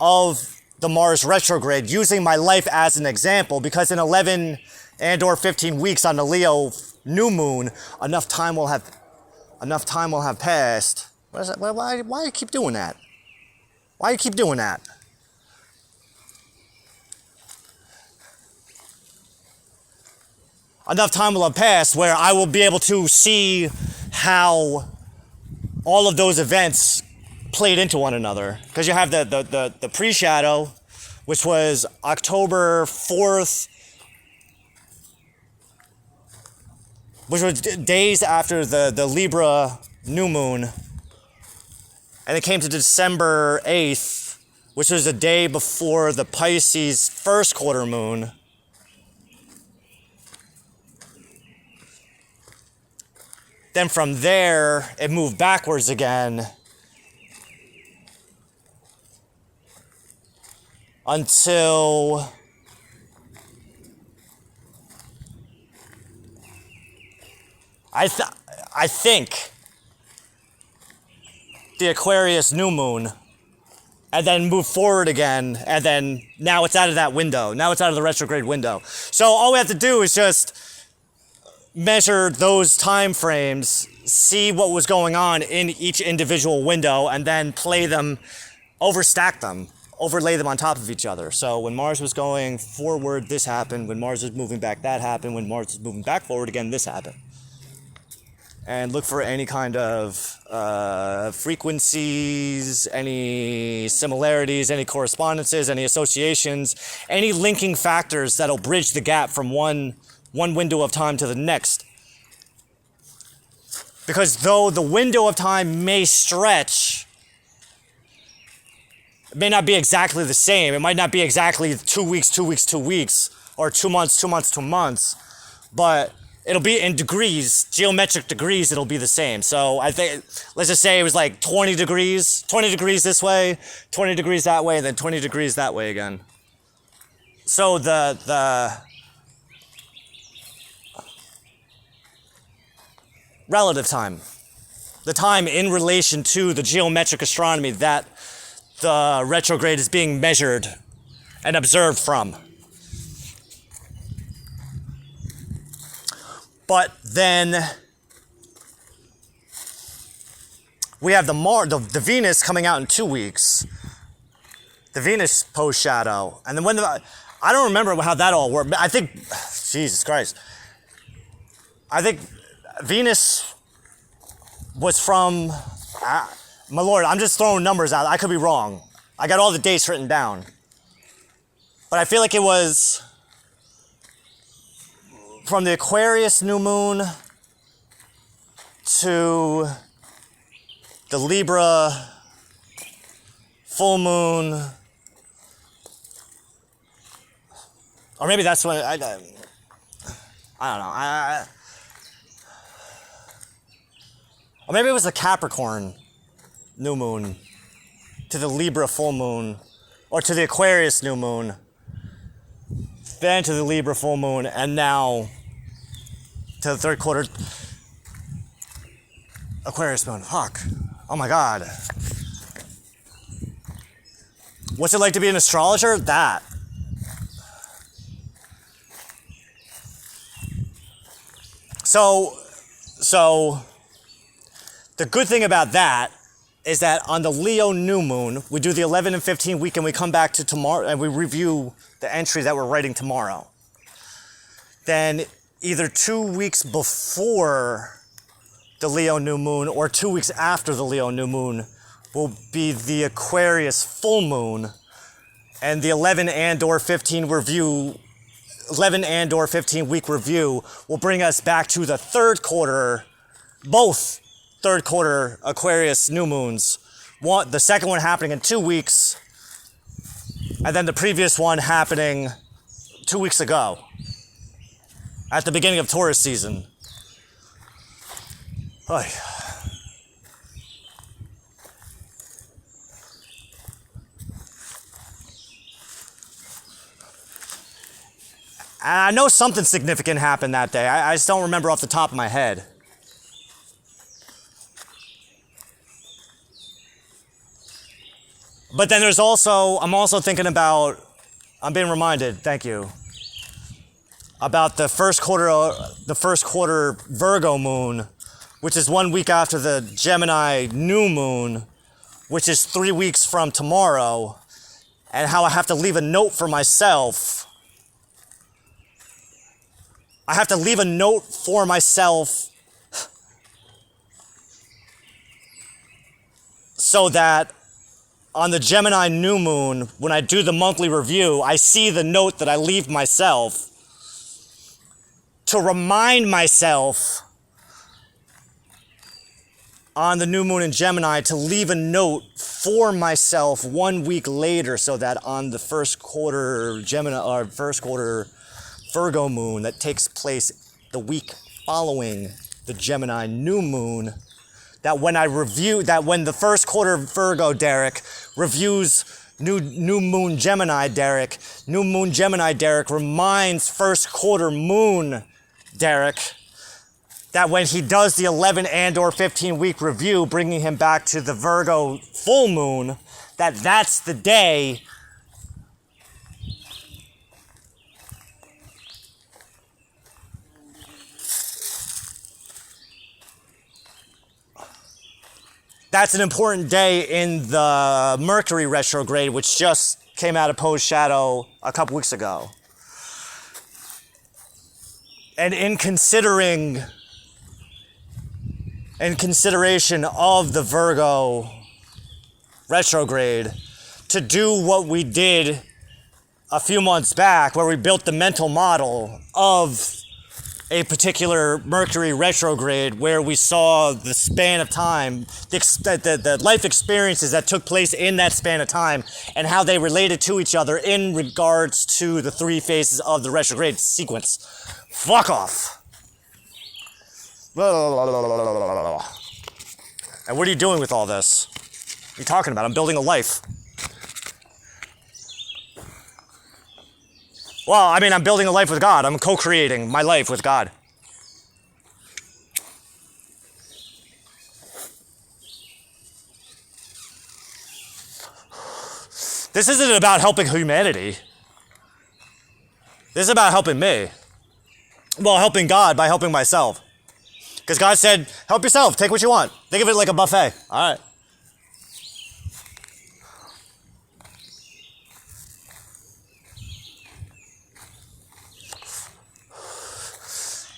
Speaker 1: of the Mars retrograde, using my life as an example, because in 11 and/or 15 weeks on the Leo new moon, enough time will have passed. What is that? Why do you keep doing that? Why do you keep doing that? Enough time will have passed where I will be able to see how all of those events played into one another. Because you have the pre-shadow, which was October 4th, which was days after the Libra new moon. And it came to December 8th, which was the day before the Pisces first quarter moon. Then from there, it moved backwards again until I think the Aquarius new moon, and then move forward again, and then now it's out of that window. Now it's out of the retrograde window. So all we have to do is just measure those time frames, see what was going on in each individual window, and then play them, overstack them, overlay them on top of each other. So when Mars was going forward, this happened. When Mars was moving back, that happened. When Mars was moving back forward again, this happened. And look for any kind of frequencies, any similarities, any correspondences, any associations, any linking factors that'll bridge the gap from one window of time to the next. Because though the window of time may stretch, it may not be exactly the same. It might not be exactly 2 weeks, 2 weeks, 2 weeks, or 2 months, 2 months, 2 months, but it'll be in degrees, geometric degrees, it'll be the same. So I think, let's just say it was like 20 degrees this way, 20 degrees that way, then 20 degrees that way again. So the relative time, the time in relation to the geometric astronomy that the retrograde is being measured and observed from. But then we have the Venus coming out in 2 weeks. The Venus post shadow. And then I don't remember how that all worked. I think, Jesus Christ. I think Venus was from, my Lord, I'm just throwing numbers out. I could be wrong. I got all the dates written down. But I feel like it was from the Aquarius new moon to the Libra full moon, or maybe that's when I don't know. Or maybe it was the Capricorn new moon to the Libra full moon, or to the Aquarius new moon, then to the Libra full moon, and now to the third quarter Aquarius moon. Fuck. Oh my God. What's it like to be an astrologer? That. So the good thing about that is that on the Leo new moon, we do the 11 and 15 week, and we come back to tomorrow and we review the entry that we're writing tomorrow. Then either 2 weeks before the Leo new moon or 2 weeks after the Leo new moon will be the Aquarius full moon, and the 11 and or 15 week review will bring us back to the third quarter, both third quarter Aquarius new moons. The second one happening in 2 weeks, and then the previous one happening 2 weeks ago at the beginning of Taurus season. Oy. And I know something significant happened that day. I just don't remember off the top of my head. But then I'm also thinking about, I'm being reminded, thank you, about the first quarter Virgo moon, which is 1 week after the Gemini new moon, which is 3 weeks from tomorrow, and how I have to leave a note for myself. I have to leave a note for myself so that on the Gemini new moon, when I do the monthly review, I see the note that I leave myself to remind myself on the new moon in Gemini to leave a note for myself 1 week later, so that on the first quarter Gemini or first quarter Virgo moon that takes place the week following the Gemini new moon, that when the first quarter Virgo Derek reviews New moon Gemini Derek. New moon Gemini Derek reminds first quarter moon Derek that when he does the 11 and or 15 week review, bringing him back to the Virgo full moon, that's the day that's an important day in the Mercury retrograde, which just came out of Poe's shadow a couple weeks ago. And in consideration of the Virgo retrograde, to do what we did a few months back, where we built the mental model of a particular Mercury retrograde, where we saw the span of time, the life experiences that took place in that span of time, and how they related to each other in regards to the 3 phases of the retrograde sequence. Fuck off. And what are you doing with all this? What are you talking about? I'm building a life. Well, I mean, I'm building a life with God. I'm co-creating my life with God. This isn't about helping humanity. This is about helping me. Well, helping God by helping myself. Because God said, help yourself, take what you want. Think of it like a buffet. All right.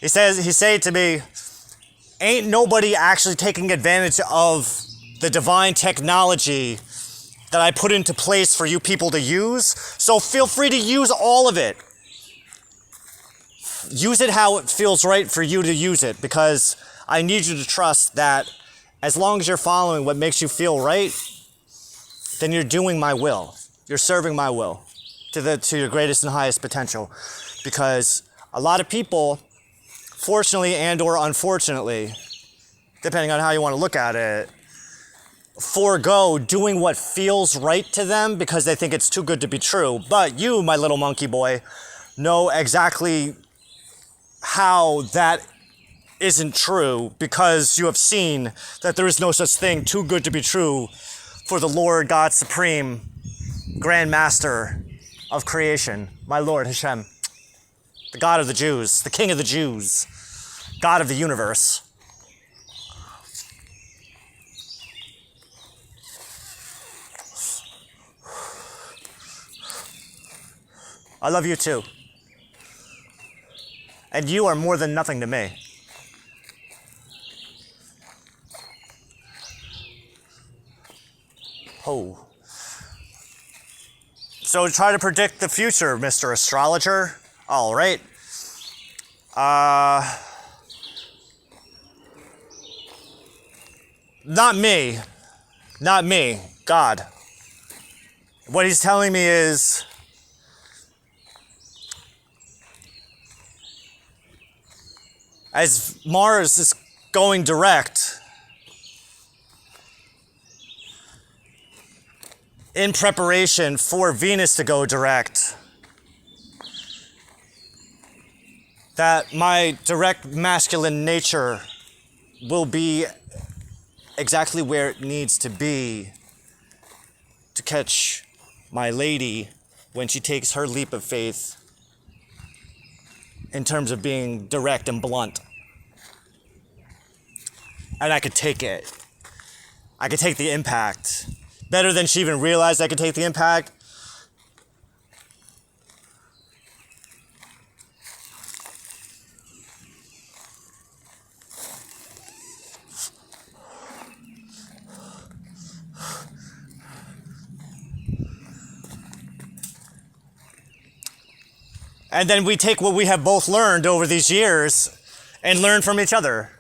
Speaker 1: He said to me, ain't nobody actually taking advantage of the divine technology that I put into place for you people to use. So feel free to use all of it. Use it how it feels right for you to use it, because I need you to trust that as long as you're following what makes you feel right, then you're doing my will. You're serving my will to your greatest and highest potential. Because a lot of people, fortunately and or unfortunately, depending on how you want to look at it, forego doing what feels right to them because they think it's too good to be true. But you, my little monkey boy, know exactly how that isn't true, because you have seen that there is no such thing too good to be true for the Lord God Supreme, Grand Master of creation, my Lord Hashem, the God of the Jews, the King of the Jews, God of the universe. I love you too. And you are more than nothing to me. Oh. So try to predict the future, Mr. Astrologer. All right. Not me. Not me. God. What he's telling me is, as Mars is going direct, in preparation for Venus to go direct, that my direct masculine nature will be exactly where it needs to be to catch my lady when she takes her leap of faith in terms of being direct and blunt. And I could take it. I could take the impact. Better than she even realized I could take the impact. And then we take what we have both learned over these years and learn from each other.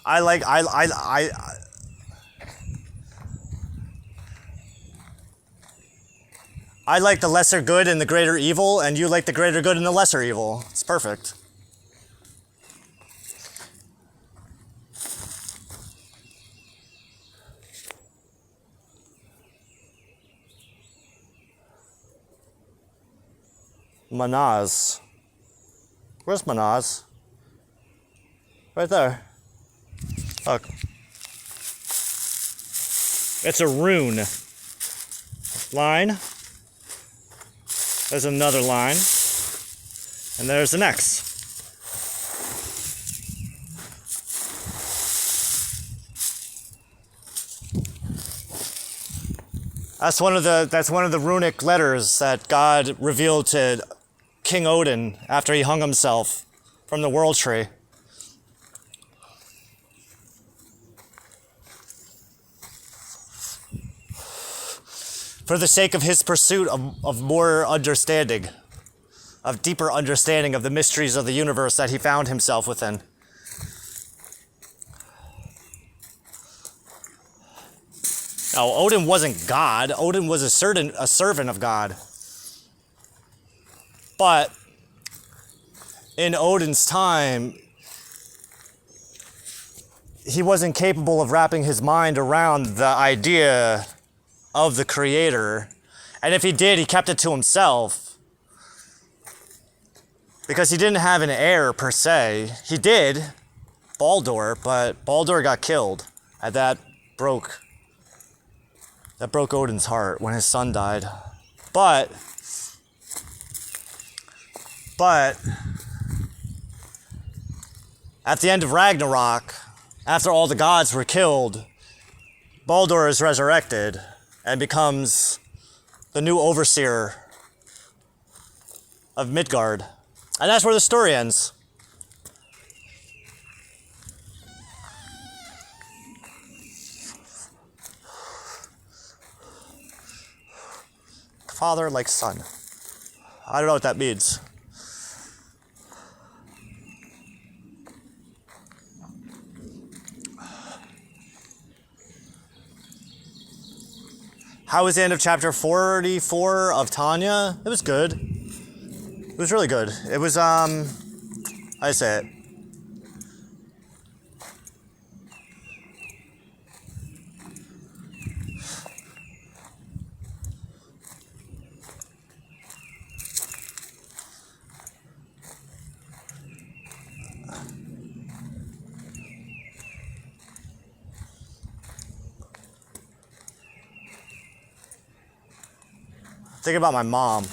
Speaker 1: I like the lesser good and the greater evil, and you like the greater good and the lesser evil. It's perfect. Manaz. Where's Manaz? Right there. Look. It's a rune. Line. There's another line. And there's an X. That's one of the runic letters that God revealed to King Odin after he hung himself from the World Tree. For the sake of his pursuit of more understanding, of deeper understanding of the mysteries of the universe that he found himself within. Now, Odin wasn't God. Odin was a servant of God. But in Odin's time, he wasn't capable of wrapping his mind around the idea of the creator. And if he did, he kept it to himself. Because he didn't have an heir per se. He did, Baldur, but Baldur got killed. And that broke Odin's heart when his son died. But at the end of Ragnarok, after all the gods were killed, Baldur is resurrected and becomes the new overseer of Midgard. And that's where the story ends. Father like son. I don't know what that means. How was the end of chapter 44 of Tanya? It was good. It was really good. It was, I say it. Think about my mom.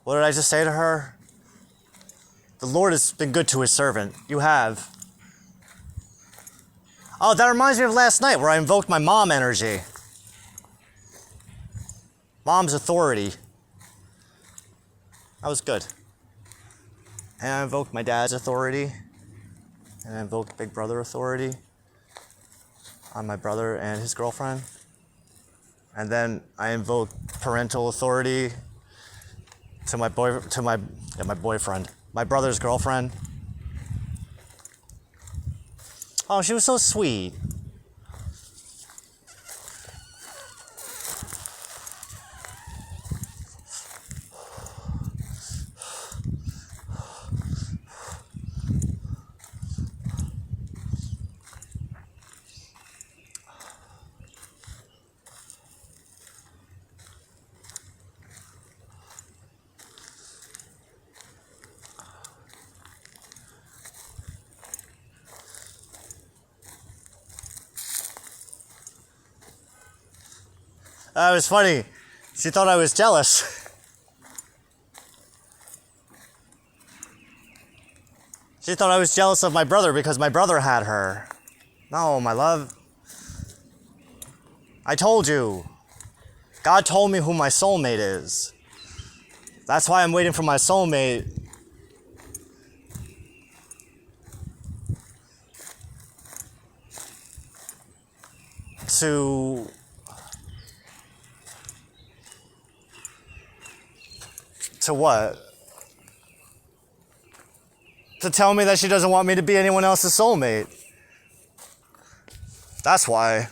Speaker 1: What did I just say to her? The Lord has been good to his servant. You have. Oh, that reminds me of last night where I invoked my mom energy. Mom's authority. That was good. And I invoked my dad's authority. And I invoked Big Brother authority on my brother and his girlfriend. And then I invoked parental authority to my boyfriend, my brother's girlfriend. Oh, she was so sweet. It was funny. She thought I was jealous. She thought I was jealous of my brother because my brother had her. No, my love. I told you. God told me who my soulmate is. That's why I'm waiting for my soulmate to what? To tell me that she doesn't want me to be anyone else's soulmate. That's why.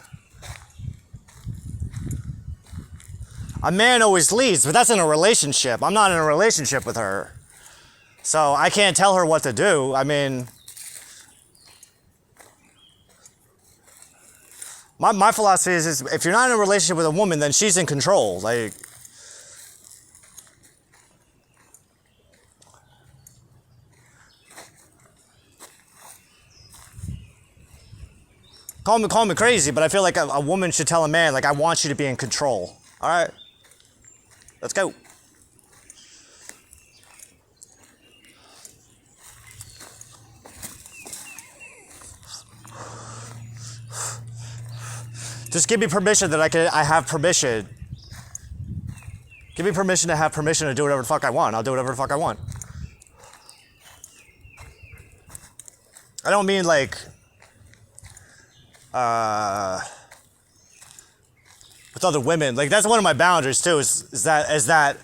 Speaker 1: A man always leads, but that's in a relationship. I'm not in a relationship with her. So I can't tell her what to do. I mean, my philosophy is if you're not in a relationship with a woman, then she's in control. Like, Call me crazy, but I feel like a woman should tell a man, like, I want you to be in control. All right, let's go. Just give me permission that I have permission. Give me permission to have permission to do whatever the fuck I want. I'll do whatever the fuck I want. I don't mean like, with other women. Like, that's one of my boundaries too, is that,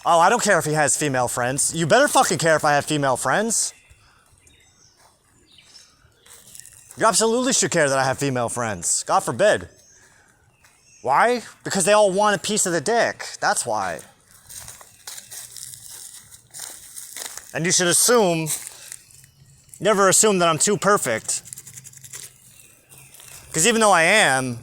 Speaker 1: oh, I don't care if he has female friends. You better fucking care if I have female friends. You absolutely should care that I have female friends. God forbid. Why? Because they all want a piece of the dick. That's why. And you should never assume that I'm too perfect. Because even though I am,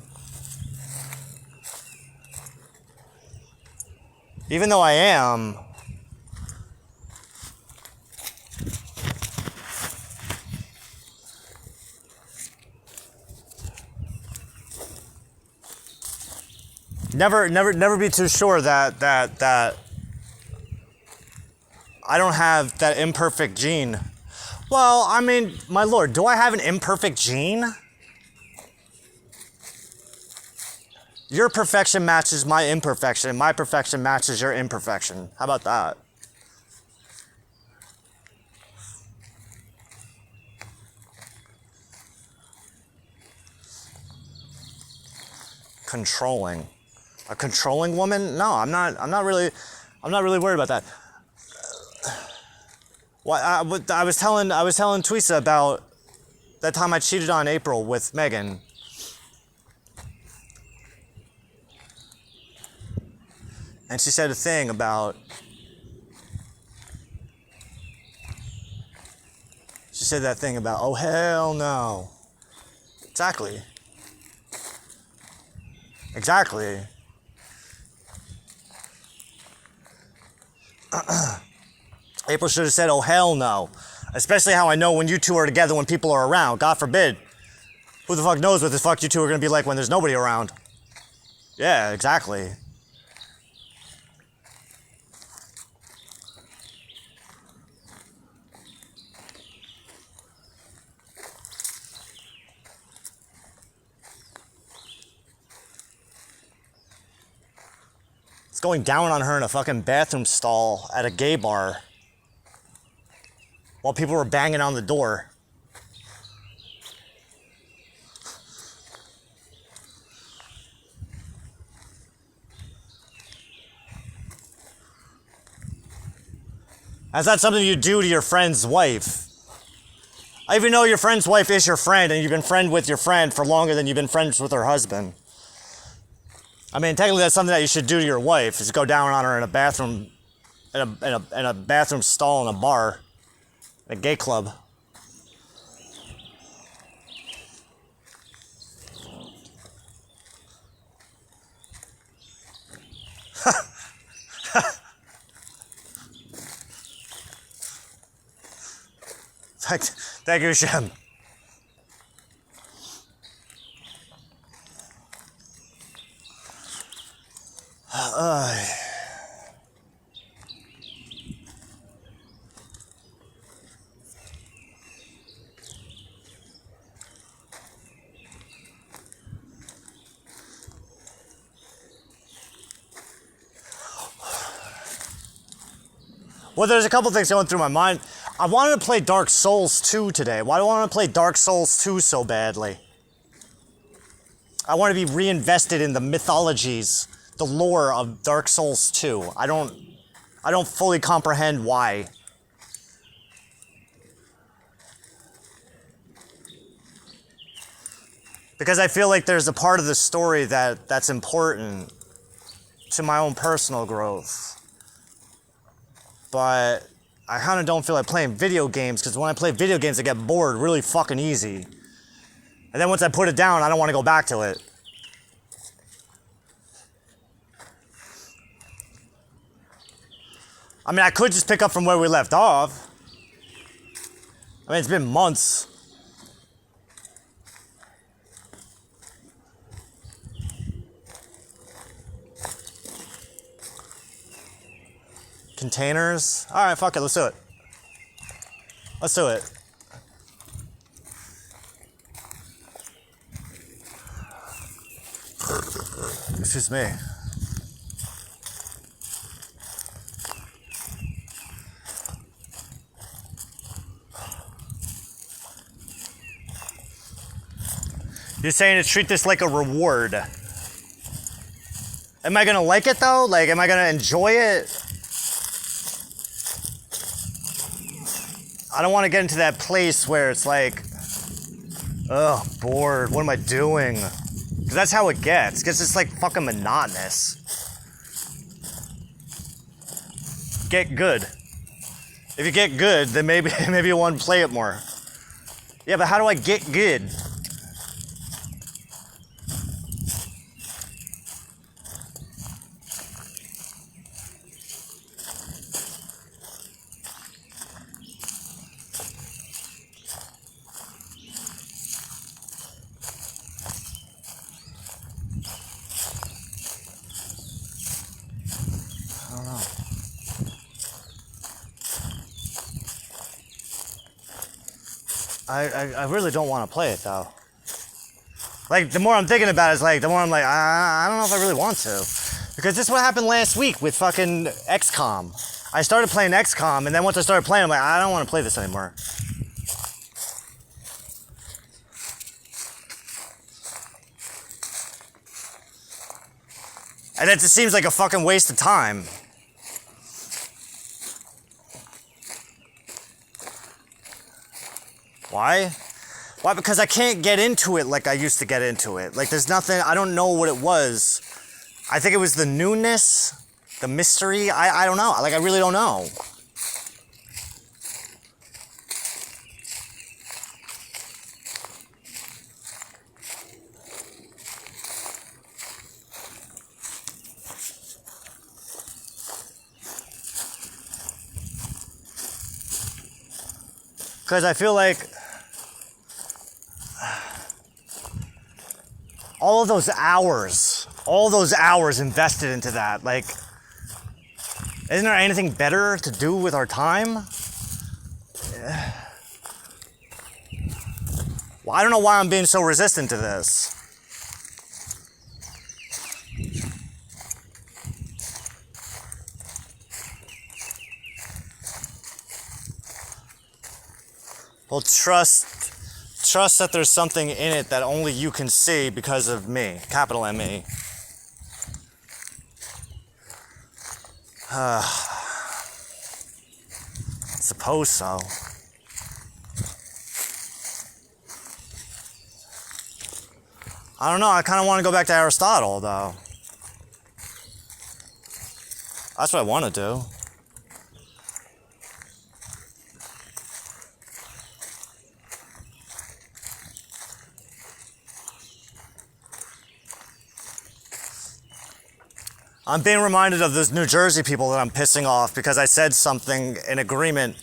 Speaker 1: never be too sure that I don't have that imperfect gene. Well, I mean, my lord, do I have an imperfect gene? Your perfection matches my imperfection, and my perfection matches your imperfection. How about that? Controlling. A controlling woman? No, I'm not really worried about that. Well, I was telling Tweesa about that time I cheated on April with Megan. And she said a thing about, oh hell no. Exactly. April should have said, oh hell no. Especially how I know when you two are together when people are around. God forbid. Who the fuck knows what the fuck you two are gonna be like when there's nobody around. Yeah, exactly. It's going down on her in a fucking bathroom stall at a gay bar while people were banging on the door. That's not something you do to your friend's wife. Even though your friend's wife is your friend and you've been friends with your friend for longer than you've been friends with her husband. I mean, technically that's something that you should do to your wife, is go down on her in a bathroom, in a bathroom stall in a bar, a gay club. Thank you, Shem. Well, there's a couple things going through my mind. I wanted to play Dark Souls 2 today. Why do I want to play Dark Souls 2 so badly? I want to be reinvested in the mythologies, the lore of Dark Souls 2. I don't fully comprehend why. Because I feel like there's a part of the story that's important to my own personal growth. But I kind of don't feel like playing video games, because when I play video games I get bored really fucking easy. And then once I put it down, I don't want to go back to it. I mean, I could just pick up from where we left off. I mean, it's been months. entertainers. All right, fuck it, let's do it. Let's do it. Excuse me. You're saying to treat this like a reward. Am I gonna like it though? Like, am I gonna enjoy it? I don't want to get into that place where it's like, ugh, bored. What am I doing? Because that's how it gets. It gets just like fucking monotonous. Get good. If you get good, then maybe you want to play it more. Yeah, but how do I get good? I really don't want to play it though. Like, the more I'm thinking about it, it's like, the more I'm like, I don't know if I really want to. Because this is what happened last week with fucking XCOM. I started playing XCOM, and then once I started playing, I'm like, I don't want to play this anymore. And it just seems like a fucking waste of time. Why? Why? Because I can't get into it like I used to get into it. Like, there's nothing, I don't know what it was. I think it was the newness, the mystery. I don't know. Like, I really don't know. Because I feel like all those hours invested into that, like, isn't there anything better to do with our time? Well, I don't know why I'm being so resistant to this. Well, trust that there's something in it that only you can see because of me, capital M-E. Suppose so. I don't know, I kind of want to go back to Aristotle, though. That's what I want to do. I'm being reminded of those New Jersey people that I'm pissing off because I said something in agreement.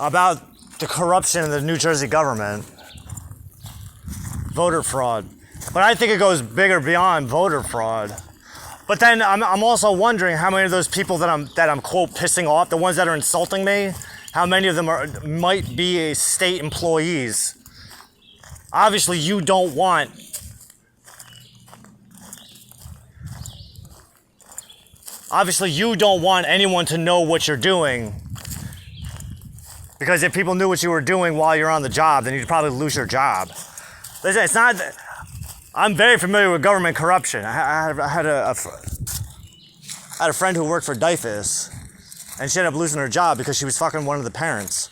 Speaker 1: About the corruption in the New Jersey government, voter fraud. But I think it goes bigger beyond voter fraud. But then I'm also wondering how many of those people that I'm quote pissing off, the ones that are insulting me, how many of them might be state employees. Obviously, you don't want anyone to know what you're doing. Because if people knew what you were doing while you're on the job, then you'd probably lose your job. It's not. I'm very familiar with government corruption. I had a friend who worked for DYFS, and she ended up losing her job because she was fucking one of the parents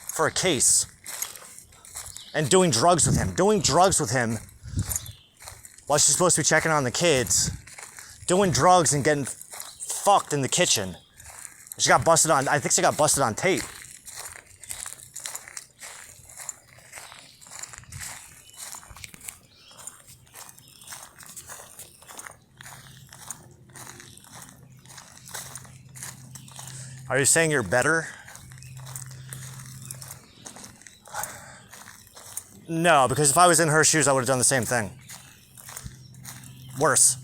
Speaker 1: for a case and doing drugs with him while she's supposed to be checking on the kids, doing drugs and getting fucked in the kitchen. She got busted on, I think she got busted on tape. Are you saying you're better? No, because if I was in her shoes, I would have done the same thing. Worse.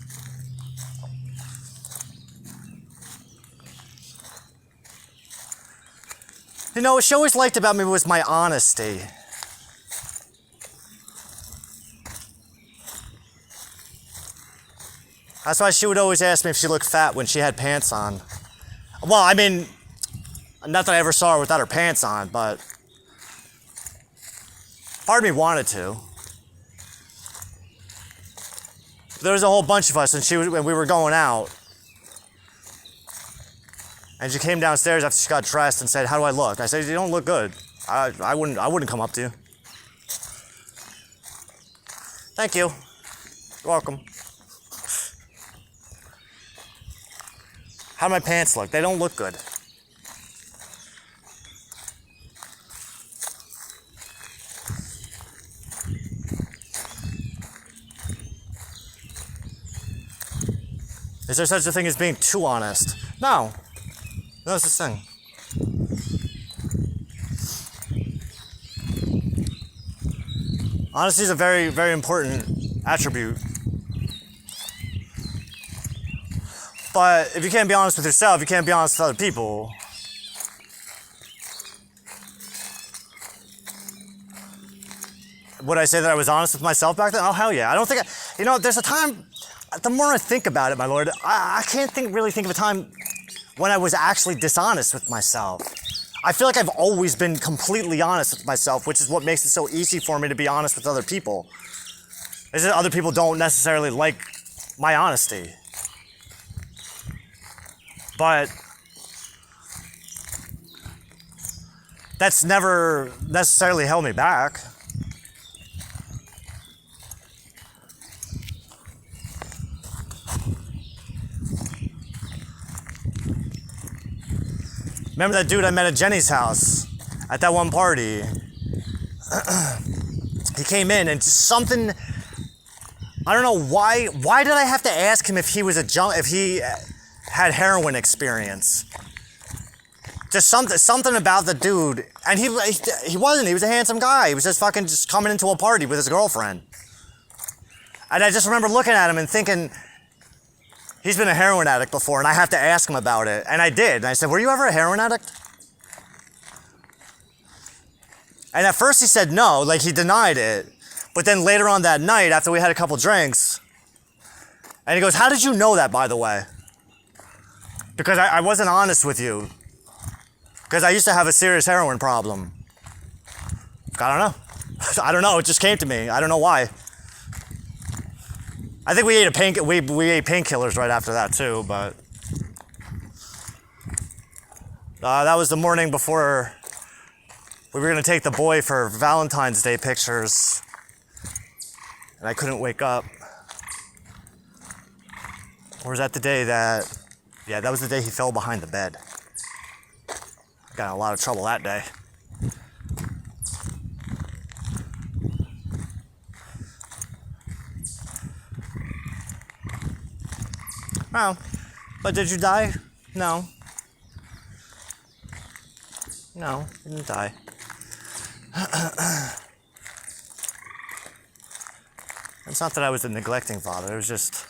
Speaker 1: You know, what she always liked about me was my honesty. That's why she would always ask me if she looked fat when she had pants on. Well, I mean, not that I ever saw her without her pants on, but part of me wanted to. There was a whole bunch of us, and we were going out. And she came downstairs after she got dressed and said, "How do I look?" I said, "You don't look good. I wouldn't come up to you." Thank you. You're welcome. How do my pants look? They don't look good. Is there such a thing as being too honest? No. No such thing. Honesty is a very, very important attribute. But if you can't be honest with yourself, you can't be honest with other people. Would I say that I was honest with myself back then? Oh, hell yeah. I don't think there's a time, the more I think about it, my lord, I can't really think of a time when I was actually dishonest with myself. I feel like I've always been completely honest with myself, which is what makes it so easy for me to be honest with other people. Is that other people don't necessarily like my honesty. But that's never necessarily held me back. Remember that dude I met at Jenny's house at that one party? He came in and just something, I don't know why did I have to ask him if he had heroin experience? Just something about the dude, and he was a handsome guy. He was just coming into a party with his girlfriend. And I just remember looking at him and thinking, he's been a heroin addict before, and I have to ask him about it. And I did. And I said, "Were you ever a heroin addict?" And at first he said no, like he denied it. But then later on that night, after we had a couple drinks, and he goes, "How did you know that, by the way?" Because I wasn't honest with you. Because I used to have a serious heroin problem. I don't know. I don't know. It just came to me. I don't know why. I think we ate we ate painkillers right after that too, but that was the morning before we were gonna take the boy for Valentine's Day pictures, and I couldn't wake up. Or was that the day that? Yeah, that was the day he fell behind the bed. I got in a lot of trouble that day. Well, but did you die? No. No, you didn't die. It's not that I was a neglecting father, it was just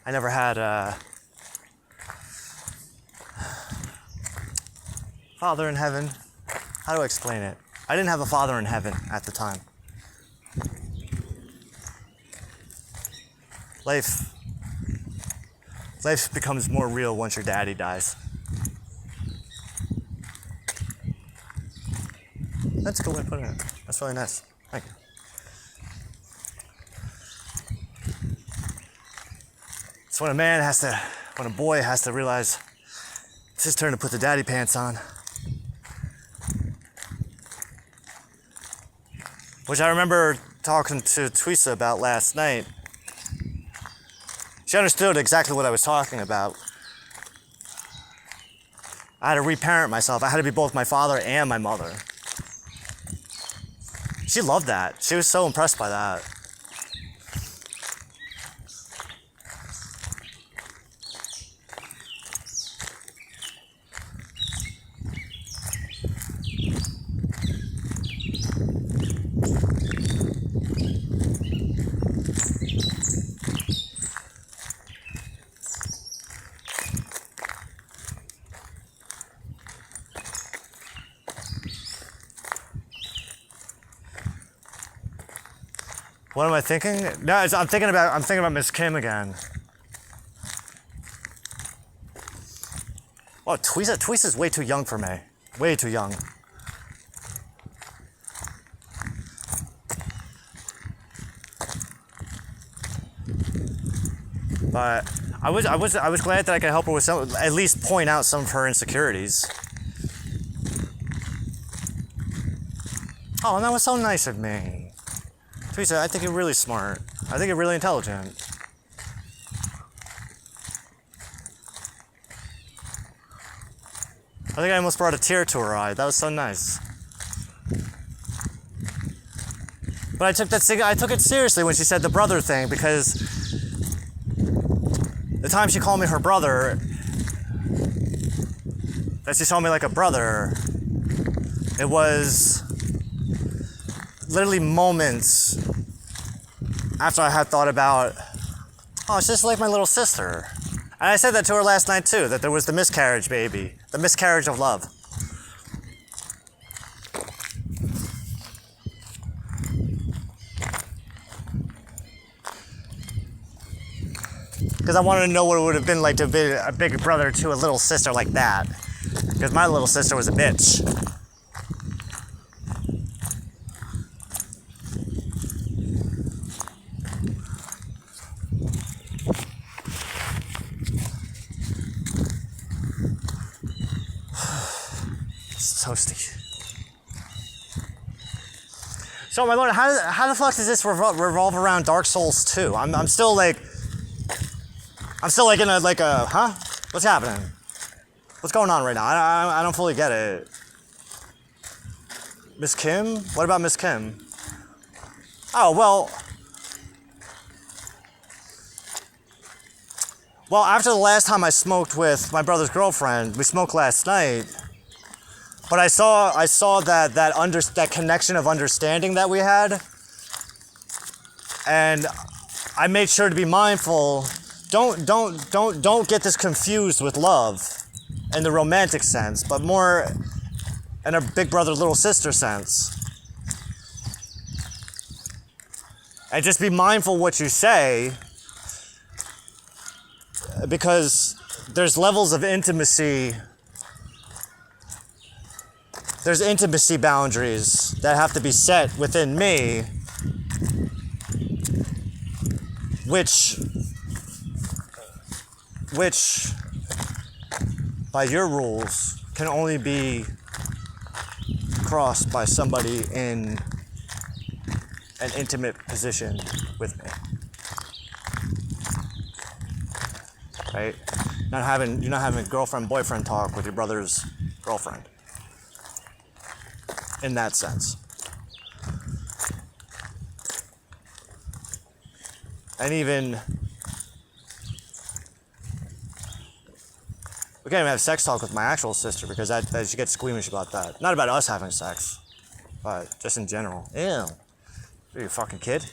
Speaker 1: I never had a father in heaven. How do I explain it? I didn't have a father in heaven at the time. Life becomes more real once your daddy dies. That's a good way of putting it. That's really nice. Thank you. It's when a boy has to realize it's his turn to put the daddy pants on. Which I remember talking to Twisa about last night. She understood exactly what I was talking about. I had to reparent myself. I had to be both my father and my mother. She loved that. She was so impressed by that. What am I thinking? No, I'm thinking about Miss Kim again. Oh, Tweeza's way too young for me. Way too young. But I was glad that I could help her with some, at least point out some of her insecurities. Oh, and that was so nice of me. Tweeza, I think you're really smart. I think you're really intelligent. I think I almost brought a tear to her eye. That was so nice. But I took it seriously when she said the brother thing, because the time she called me her brother, that she saw me like a brother, it was literally moments after I had thought about, oh, it's just like my little sister. And I said that to her last night too, that there was the miscarriage baby, the miscarriage of love. Because I wanted to know what it would have been like to be a big brother to a little sister like that. Because my little sister was a bitch. Toasty. So my lord, how the fuck does this revolve around Dark Souls 2? I'm still like in a huh? What's happening? What's going on right now? I don't fully get it. Miss Kim? What about Miss Kim? Oh well, after the last time I smoked with my brother's girlfriend, we smoked last night. But I saw that connection of understanding that we had, and I made sure to be mindful. Don't get this confused with love, in the romantic sense, but more in a big brother little sister sense. And just be mindful what you say, because there's levels of intimacy. There's intimacy boundaries that have to be set within me, which by your rules can only be crossed by somebody in an intimate position with me. Right? You're not having girlfriend-boyfriend talk with your brother's girlfriend. In that sense. And even we can't even have sex talk with my actual sister, because she gets squeamish about that. Not about us having sex, but just in general. Ew. Are you a fucking kid?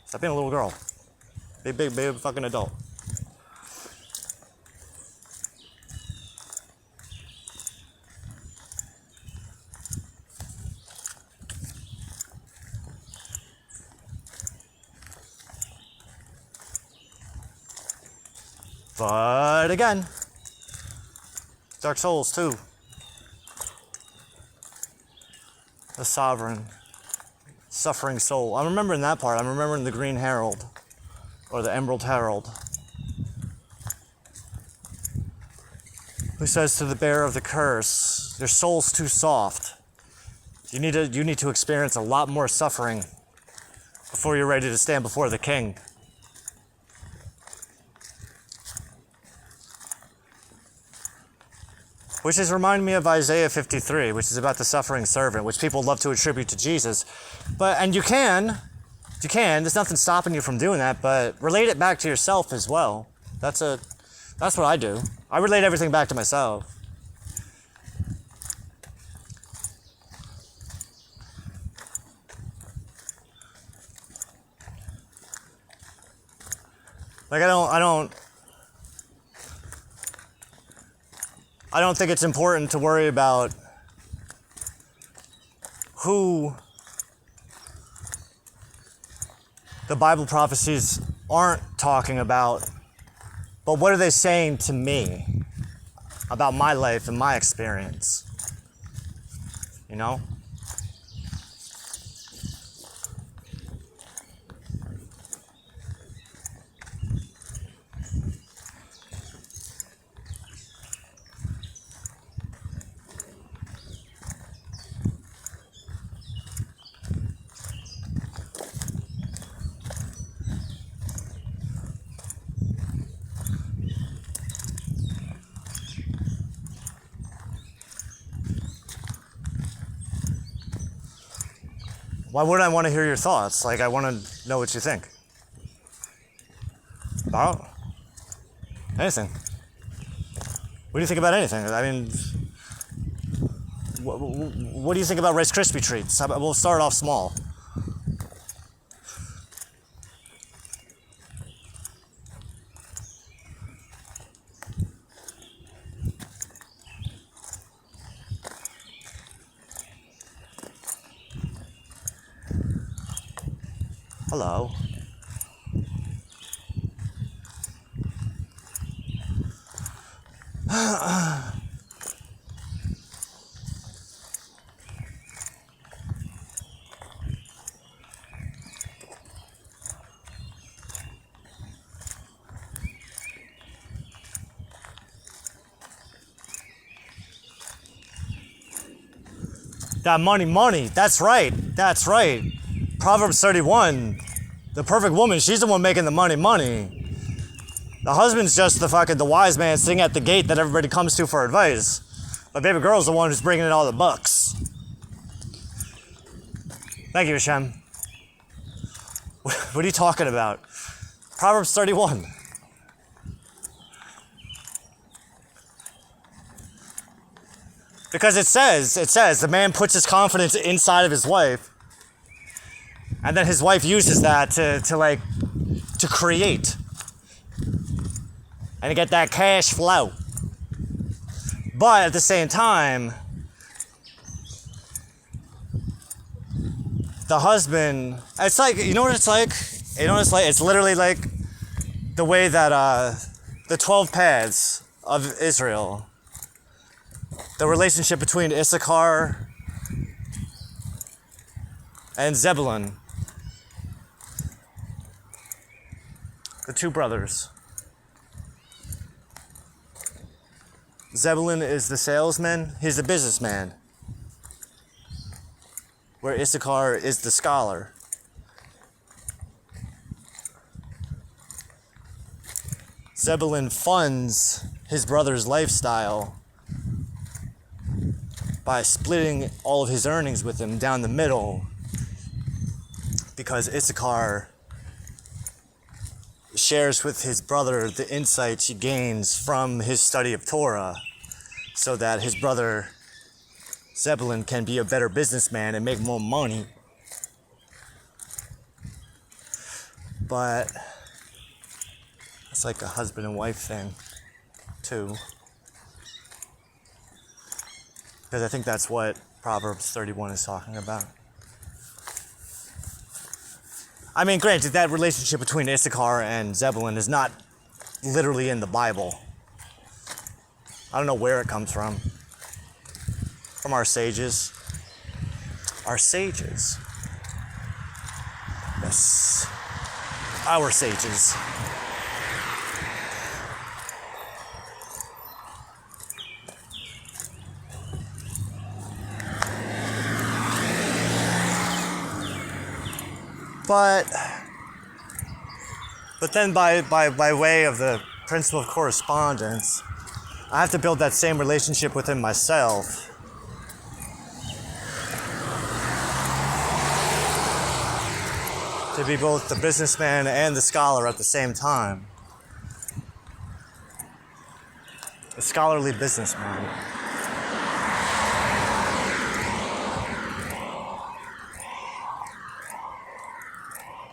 Speaker 1: Stop being a little girl. Be a big fucking adult. But again, Dark Souls 2. The sovereign, suffering soul. I'm remembering that part. I'm remembering the Green Herald, or the Emerald Herald, who says to the bearer of the curse, your soul's too soft. You need to experience a lot more suffering before you're ready to stand before the king. Which is reminding me of Isaiah 53, which is about the suffering servant, which people love to attribute to Jesus. And you can, there's nothing stopping you from doing that, but relate it back to yourself as well. That's what I do. I relate everything back to myself. Like I don't think it's important to worry about who the Bible prophecies aren't talking about, but what are they saying to me about my life and my experience? You know? Why wouldn't I want to hear your thoughts? Like, I want to know what you think. About anything. What do you think about anything? I mean, what do you think about Rice Krispie treats? We'll start off small. Hello. That money, that's right. Proverbs 31, the perfect woman, she's the one making the money. The husband's just the wise man sitting at the gate that everybody comes to for advice. But baby girl's the one who's bringing in all the bucks. Thank you, Hashem. What are you talking about? Proverbs 31. Because it says, the man puts his confidence inside of his wife, and then his wife uses that to create and to get that cash flow. But at the same time, the husband, it's like, you know what it's like? It's literally like the way that the 12 paths of Israel, the relationship between Issachar and Zebulun, the two brothers. Zebulun is the salesman, he's the businessman, where Issachar is the scholar. Zebulun funds his brother's lifestyle by splitting all of his earnings with him down the middle, because Issachar shares with his brother the insights he gains from his study of Torah, so that his brother Zebulun can be a better businessman and make more money. But it's like a husband and wife thing too, because I think that's what Proverbs 31 is talking about. I mean, granted, that relationship between Issachar and Zebulun is not literally in the Bible. I don't know where it comes from. From our sages. Our sages. Yes. Our sages. But then by way of the principle of correspondence, I have to build that same relationship within myself. To be both the businessman and the scholar at the same time. A scholarly businessman.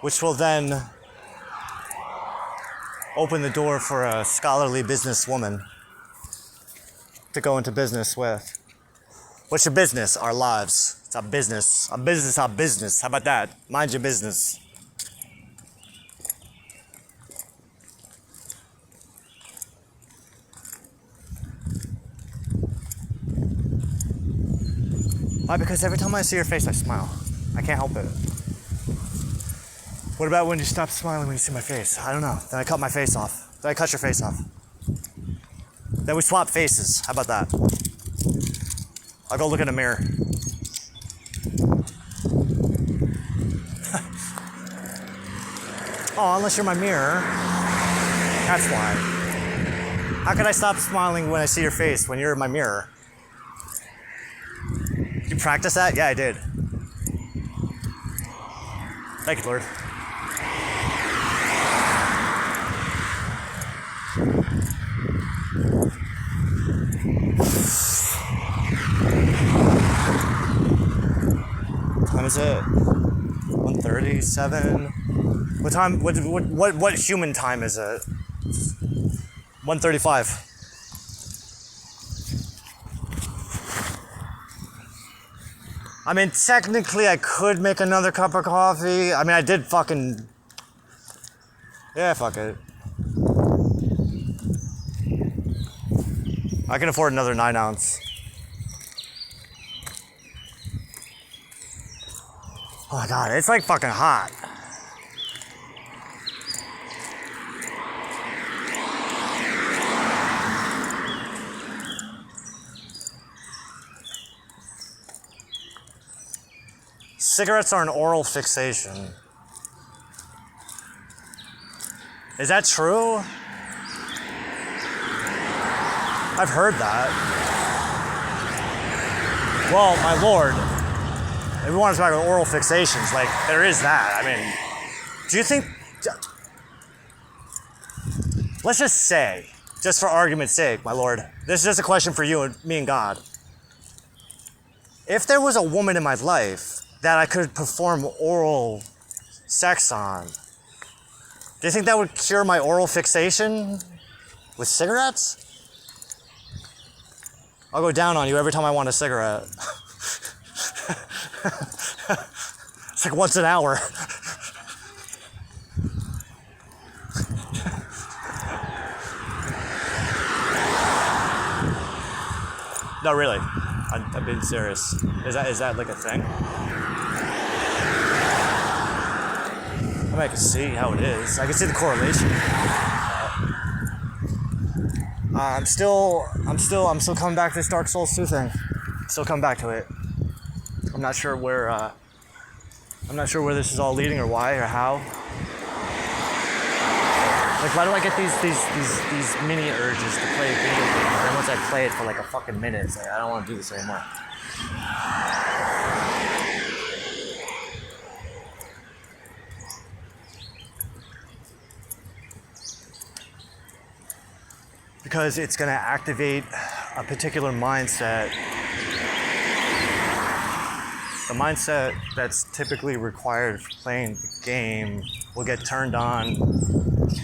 Speaker 1: Which will then open the door for a scholarly businesswoman to go into business with. What's your business? Our lives. It's our business. Our business, our business. How about that? Mind your business. Why? Because every time I see your face, I smile. I can't help it. What about when you stop smiling when you see my face? I don't know. Then I cut my face off. Then I cut your face off. Then we swap faces. How about that? I'll go look in a mirror. Oh, unless you're my mirror. That's why. How can I stop smiling when I see your face when you're in my mirror? Did you practice that? Yeah, I did. Thank you, Lord. What time is it? 1:37. What time? What human time is it? 1:35. I mean, technically, I could make another cup of coffee. I mean, I did fucking. Yeah, fuck it. I can afford another 9-ounce. Oh my god, it's like fucking hot. Cigarettes are an oral fixation. Is that true? I've heard that. Well, my lord, if we want to talk about oral fixations, like, there is that. I mean, do you think... Let's just say, just for argument's sake, my lord, this is just a question for you and me and God. If there was a woman in my life that I could perform oral sex on, do you think that would cure my oral fixation with cigarettes? I'll go down on you every time I want a cigarette. It's like once an hour. No, really. I'm being serious. Is that like a thing? I mean, I can see how it is. I can see the correlation. I'm still coming back to this Dark Souls 2 thing. Still coming back to it. I'm not sure where this is all leading or why or how. Like, why do I get these mini urges to play a video game? And then once I play it for like a fucking minute, it's like, I don't want to do this anymore. Because it's going to activate a particular mindset. The mindset that's typically required for playing the game will get turned on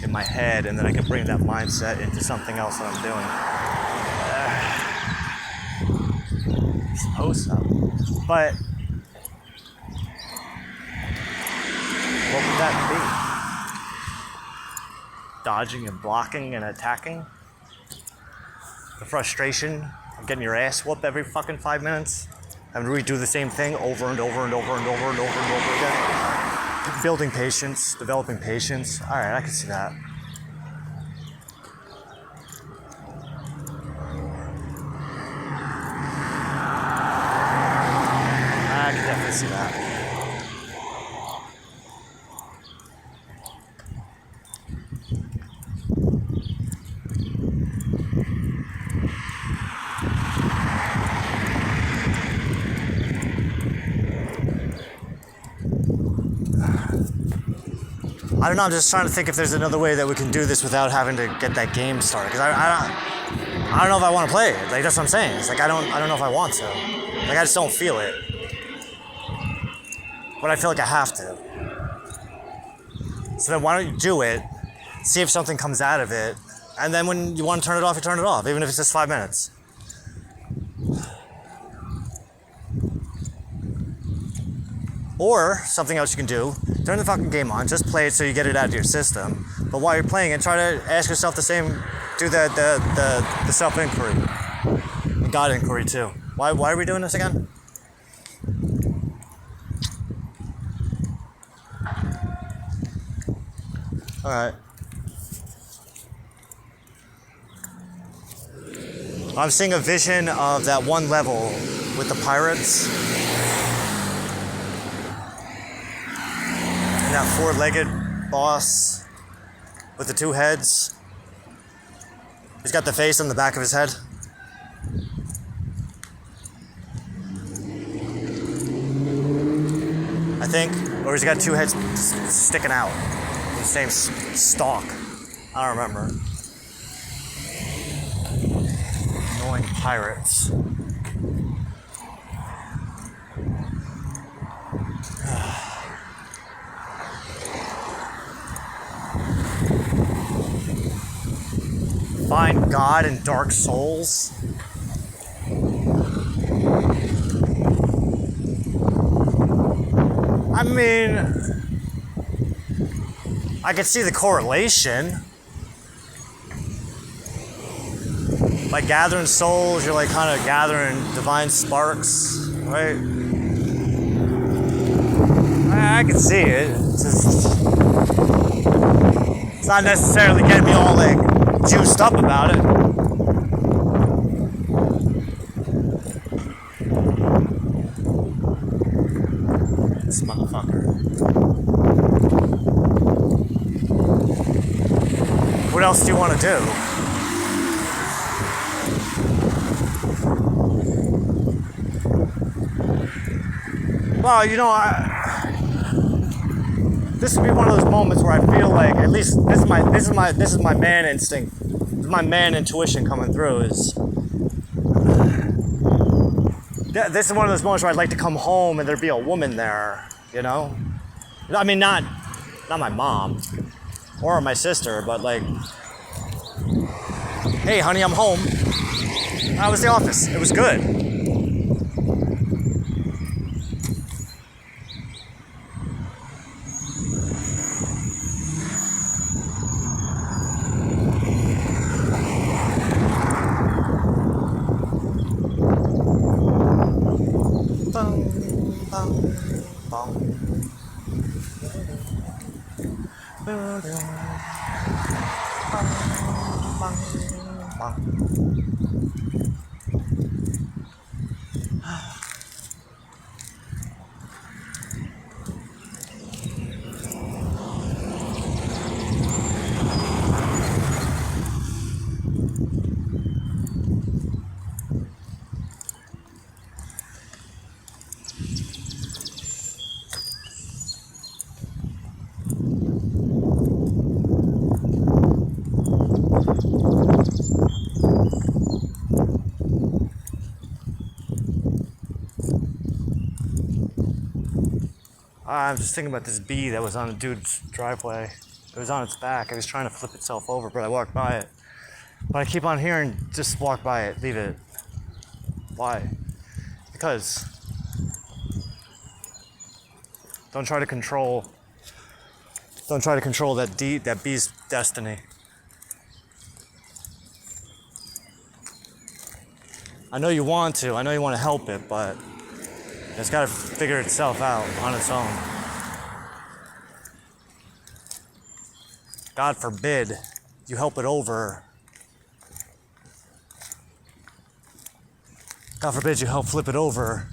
Speaker 1: in my head, and then I can bring that mindset into something else that I'm doing. I suppose so. But what would that be? Dodging and blocking and attacking? The frustration of getting your ass whooped every fucking 5 minutes? Having to redo the same thing over and over and over and over and over and over again? Building patience, developing patience. Alright, I can see that. I can definitely see that. I don't know. I'm just trying to think if there's another way that we can do this without having to get that game started. Because I don't know if I want to play it. Like that's what I'm saying. It's like I don't know if I want to. Like I just don't feel it. But I feel like I have to. So then why don't you do it? See if something comes out of it, and then when you want to turn it off, you turn it off, even if it's just 5 minutes. Or something else you can do, turn the fucking game on, just play it so you get it out of your system. But while you're playing it, try to ask yourself the same, do the self-inquiry. And God inquiry too. Why are we doing this again? Alright. I'm seeing a vision of that one level with the pirates. And that four-legged boss with the two heads. He's got the face on the back of his head. I think. Or he's got two heads sticking out. The same stalk. I don't remember. Annoying pirates. Find God in Dark Souls. I mean, I can see the correlation. By gathering souls, you're like kind of gathering divine sparks, right? I can see it. It's not necessarily getting me all like juiced up about it. This motherfucker. What else do you want to do? Well, you know, this would be one of those moments where I feel like at least this is my man instinct, this is my man intuition coming through. This is one of those moments where I'd like to come home and there'd be a woman there, you know. I mean, not my mom or my sister, but like, hey, honey, I'm home. How was the office? It was good. I'm just thinking about this bee that was on a dude's driveway. It was on its back. It was trying to flip itself over, but I walked by it. But I keep on hearing, just walk by it, leave it. Why? Because don't try to control that bee's destiny. I know you want to help it, but it's got to figure itself out on its own. God forbid you help it over. God forbid you help flip it over.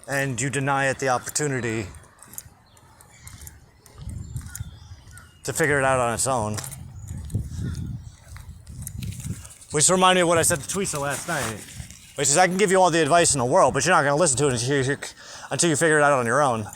Speaker 1: And you deny it the opportunity to figure it out on its own. Which reminded me of what I said to Teresa last night. Which is, I can give you all the advice in the world, but you're not going to listen to it until you figure it out on your own.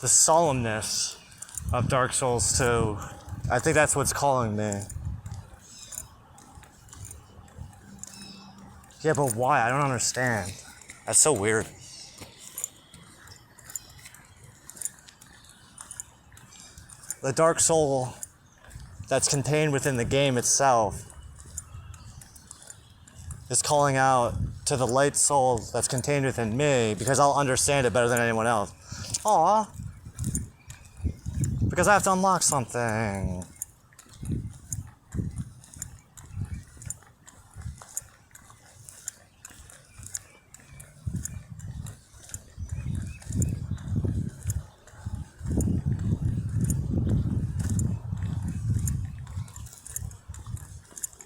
Speaker 1: The solemnness of Dark Souls 2. I think that's what's calling me. Yeah, but why? I don't understand. That's so weird. The dark soul that's contained within the game itself is calling out to the light soul that's contained within me because I'll understand it better than anyone else. Aww. Because I have to unlock something.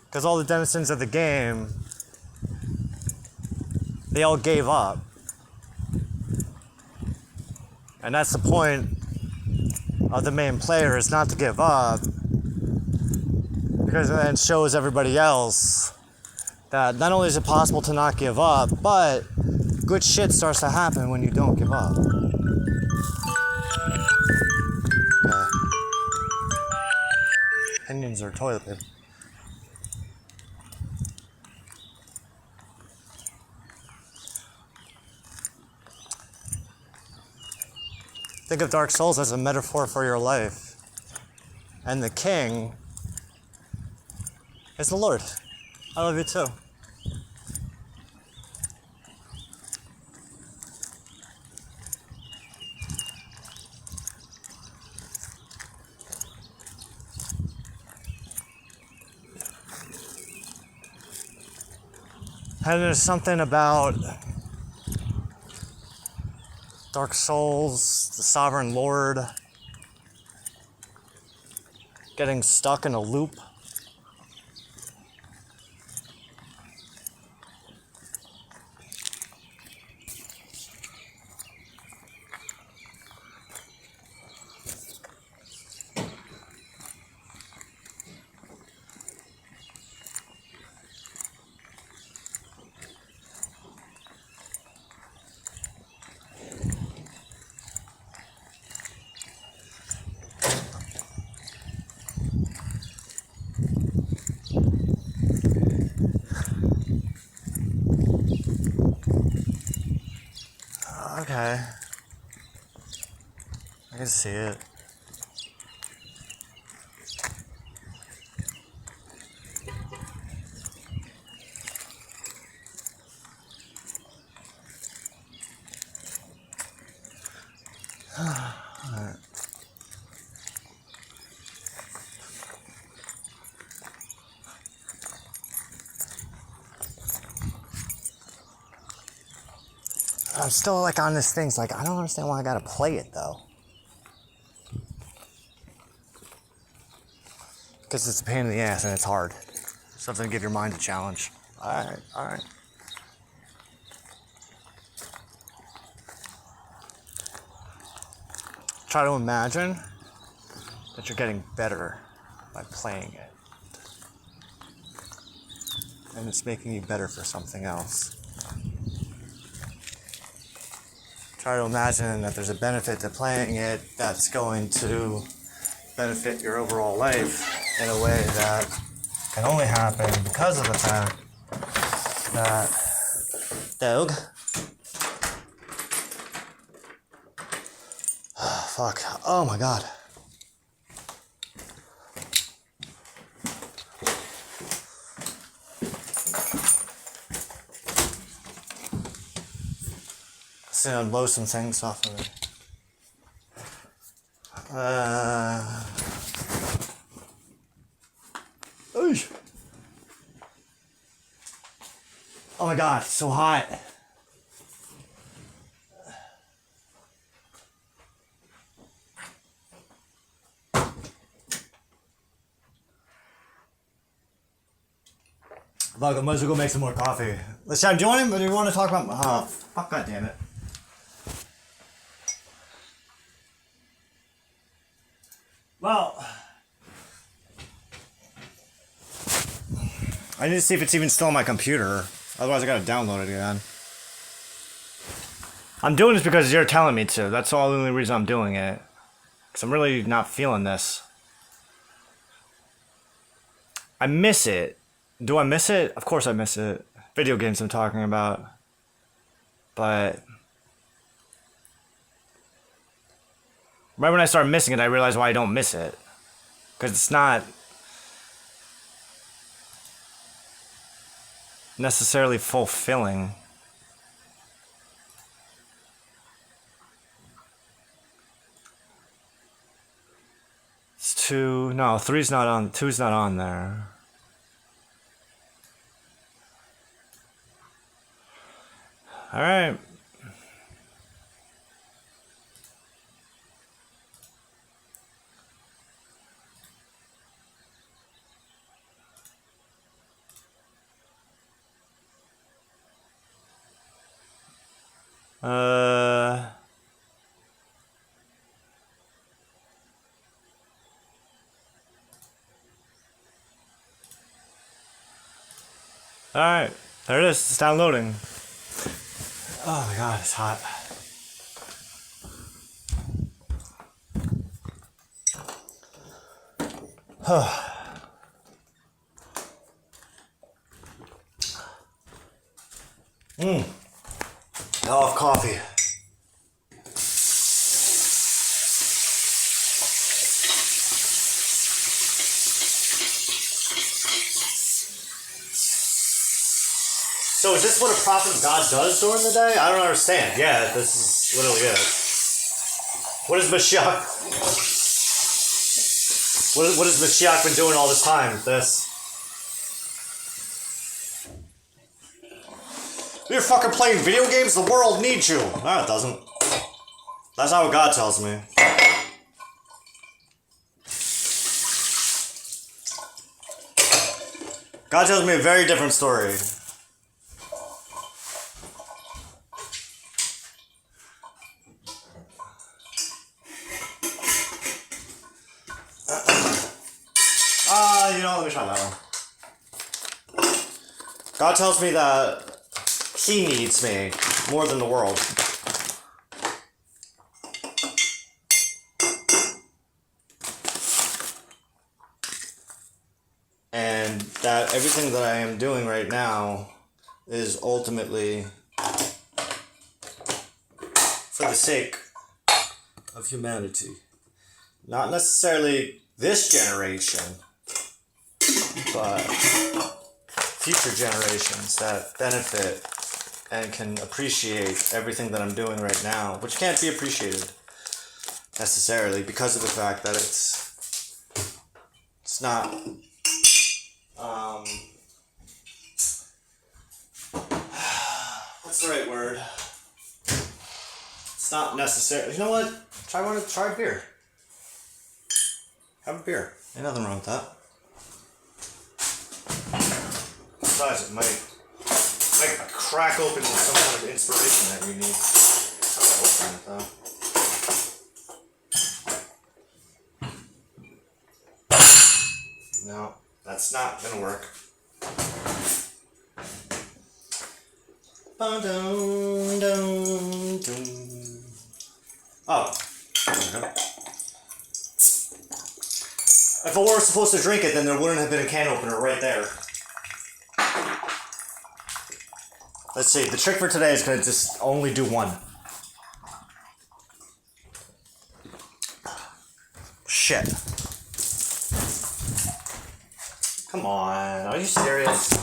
Speaker 1: Because all the denizens of the game, they all gave up. And that's the point of the main player, is not to give up, because it then shows everybody else that not only is it possible to not give up, but good shit starts to happen when you don't give up. Okay. Opinions are toilet paper. Think of Dark Souls as a metaphor for your life. And the king is the Lord. I love you too. And there's something about Dark Souls, the Sovereign Lord, getting stuck in a loop. Okay. I can see it. Alright. I'm still like on this thing. It's like, I don't understand why I gotta play it though. Because it's a pain in the ass and it's hard. Something to give your mind a challenge. Alright, alright. Try to imagine that you're getting better by playing it. And it's making you better for something else. Try to imagine that there's a benefit to playing it that's going to benefit your overall life in a way that can only happen because of the fact that dog. Fuck. Oh my god. Let's unload some things off of it. Oh my god, it's so hot. Look, I might as well go make some more coffee. Let's chat. Do you want him? Or do you want to talk about? Oh, fuck! God damn it. Well, I need to see if it's even still on my computer. Otherwise, I gotta download it again. I'm doing this because you're telling me to. That's all the only reason I'm doing it. Because I'm really not feeling this. I miss it. Do I miss it? Of course I miss it. Video games I'm talking about. But right when I start missing it, I realize why I don't miss it. Because it's not necessarily fulfilling. It's 2. No, 3's not on. 2's not on there. All right. Alright, there it is. It's downloading. Oh my god, it's hot. I love coffee. So is this what a prophet of God does during the day? I don't understand. Yeah, this is literally it. What is Mashiach? What has Mashiach been doing all this time? This. You're fucking playing video games? The world needs you. No, it doesn't. That's not what God tells me. God tells me a very different story. You know, let me try that one. God tells me that He needs me more than the world. And that everything that I am doing right now is ultimately for the sake of humanity. Not necessarily this generation, but future generations that benefit and can appreciate everything that I'm doing right now, which can't be appreciated necessarily because of the fact that it's not what's the right word? It's not necessarily. You know what? Try a beer. Have a beer. Ain't nothing wrong with that. Besides, it might crack open with some kind of inspiration that you need. I'm gonna open it though. No, that's not gonna work. Oh. Okay. If I were supposed to drink it, then there wouldn't have been a can opener right there. Let's see, the trick for today is going to just only do one. Shit. Come on, are you serious?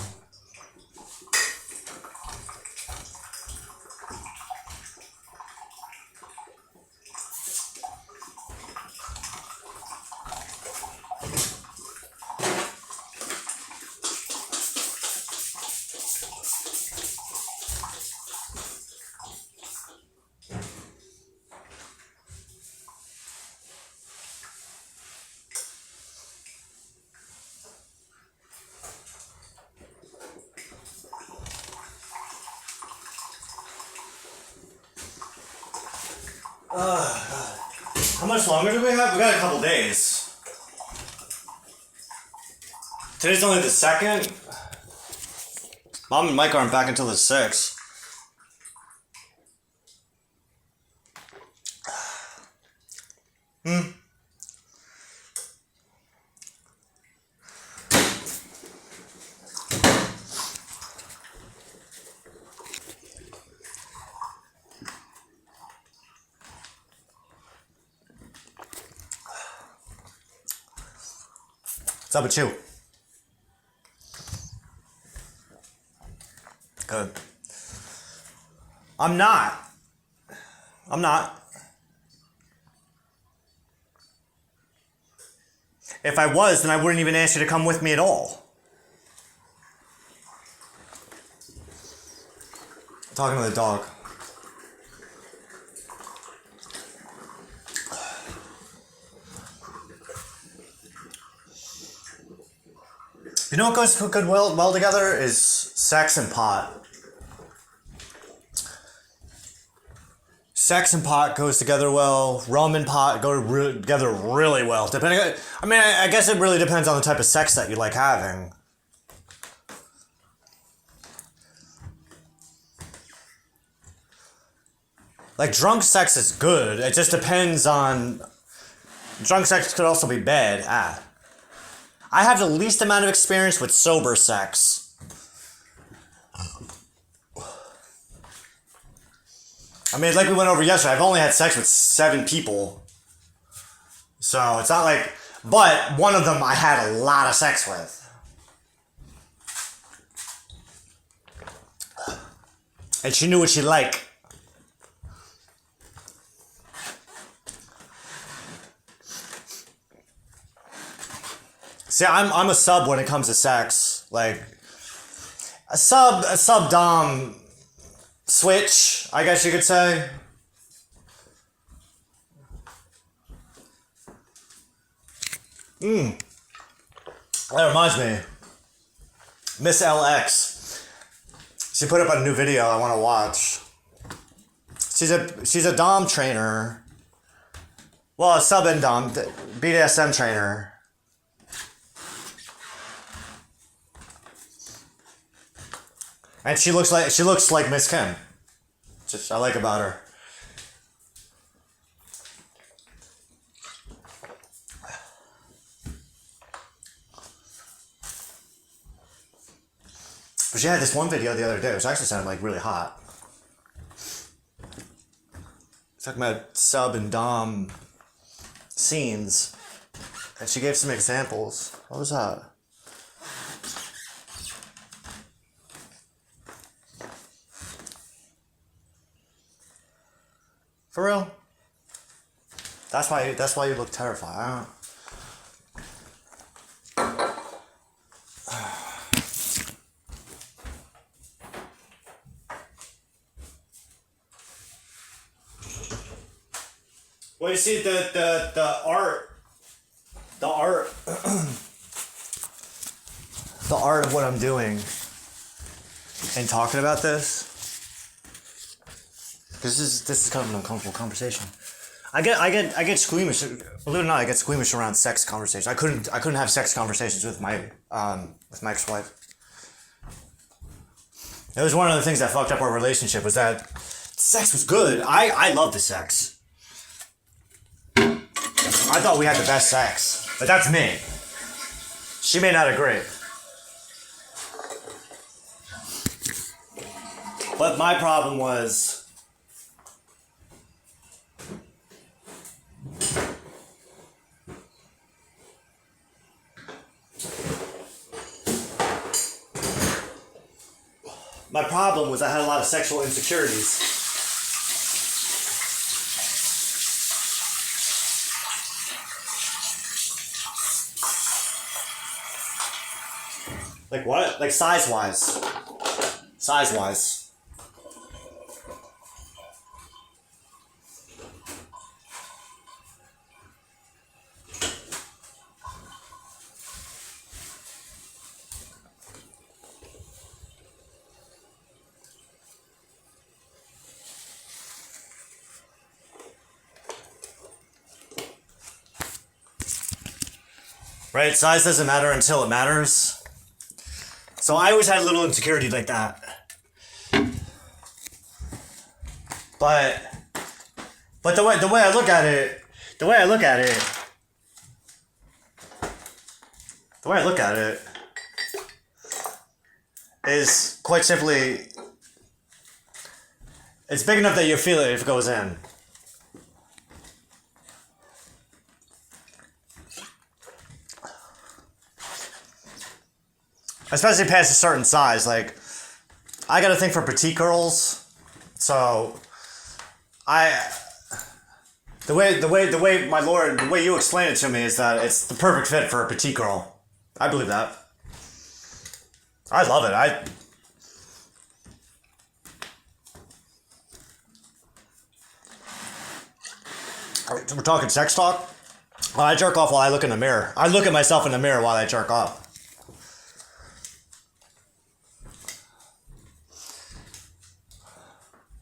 Speaker 1: How much longer do we have? We got a couple days. Today's only the 2nd. Mom and Mike aren't back until the 6th. What's up with you? Good. I'm not. If I was, then I wouldn't even ask you to come with me at all. I'm talking to the dog. You know what goes good well together is sex and pot. Sex and pot goes together well. Rum and pot go together really well. I guess it really depends on the type of sex that you like having. Like, drunk sex is good. It just depends on... Drunk sex could also be bad. I have the least amount of experience with sober sex. I mean, like we went over yesterday, I've only had sex with 7 people. So, it's not like... But, one of them I had a lot of sex with. And she knew what she liked. See, I'm a sub when it comes to sex. Like, a sub dom switch, I guess you could say. That reminds me. Miss LX. She put up a new video I want to watch. She's a dom trainer. Well, a sub and dom BDSM trainer. And she looks like Miss Kim. Just I like about her. But she had this one video the other day, which actually sounded like really hot. Talking about sub and dom scenes, and she gave some examples. What was that? For real? That's why you look terrified. Well, you see the art the art of what I'm doing and talking about this. Because this is kind of an uncomfortable conversation. I get squeamish. Believe it or not, I get squeamish around sex conversations. I couldn't have sex conversations with my ex-wife. It was one of the things that fucked up our relationship, was that sex was good. I love the sex. I thought we had the best sex, but that's me. She may not agree. But my problem was, I had a lot of sexual insecurities. Like what? Like size-wise. Size-wise. Right? Size doesn't matter until it matters. So I always had a little insecurity like that. But the way I look at it, the way I look at it is quite simply, it's big enough that you feel it if it goes in. Especially past a certain size. Like, I got a thing for petite girls, so the way my lord, the way you explain it to me is that it's the perfect fit for a petite girl. I believe that. I love it. We're talking sex talk? Well, I jerk off while I look in the mirror. I look at myself in the mirror while I jerk off.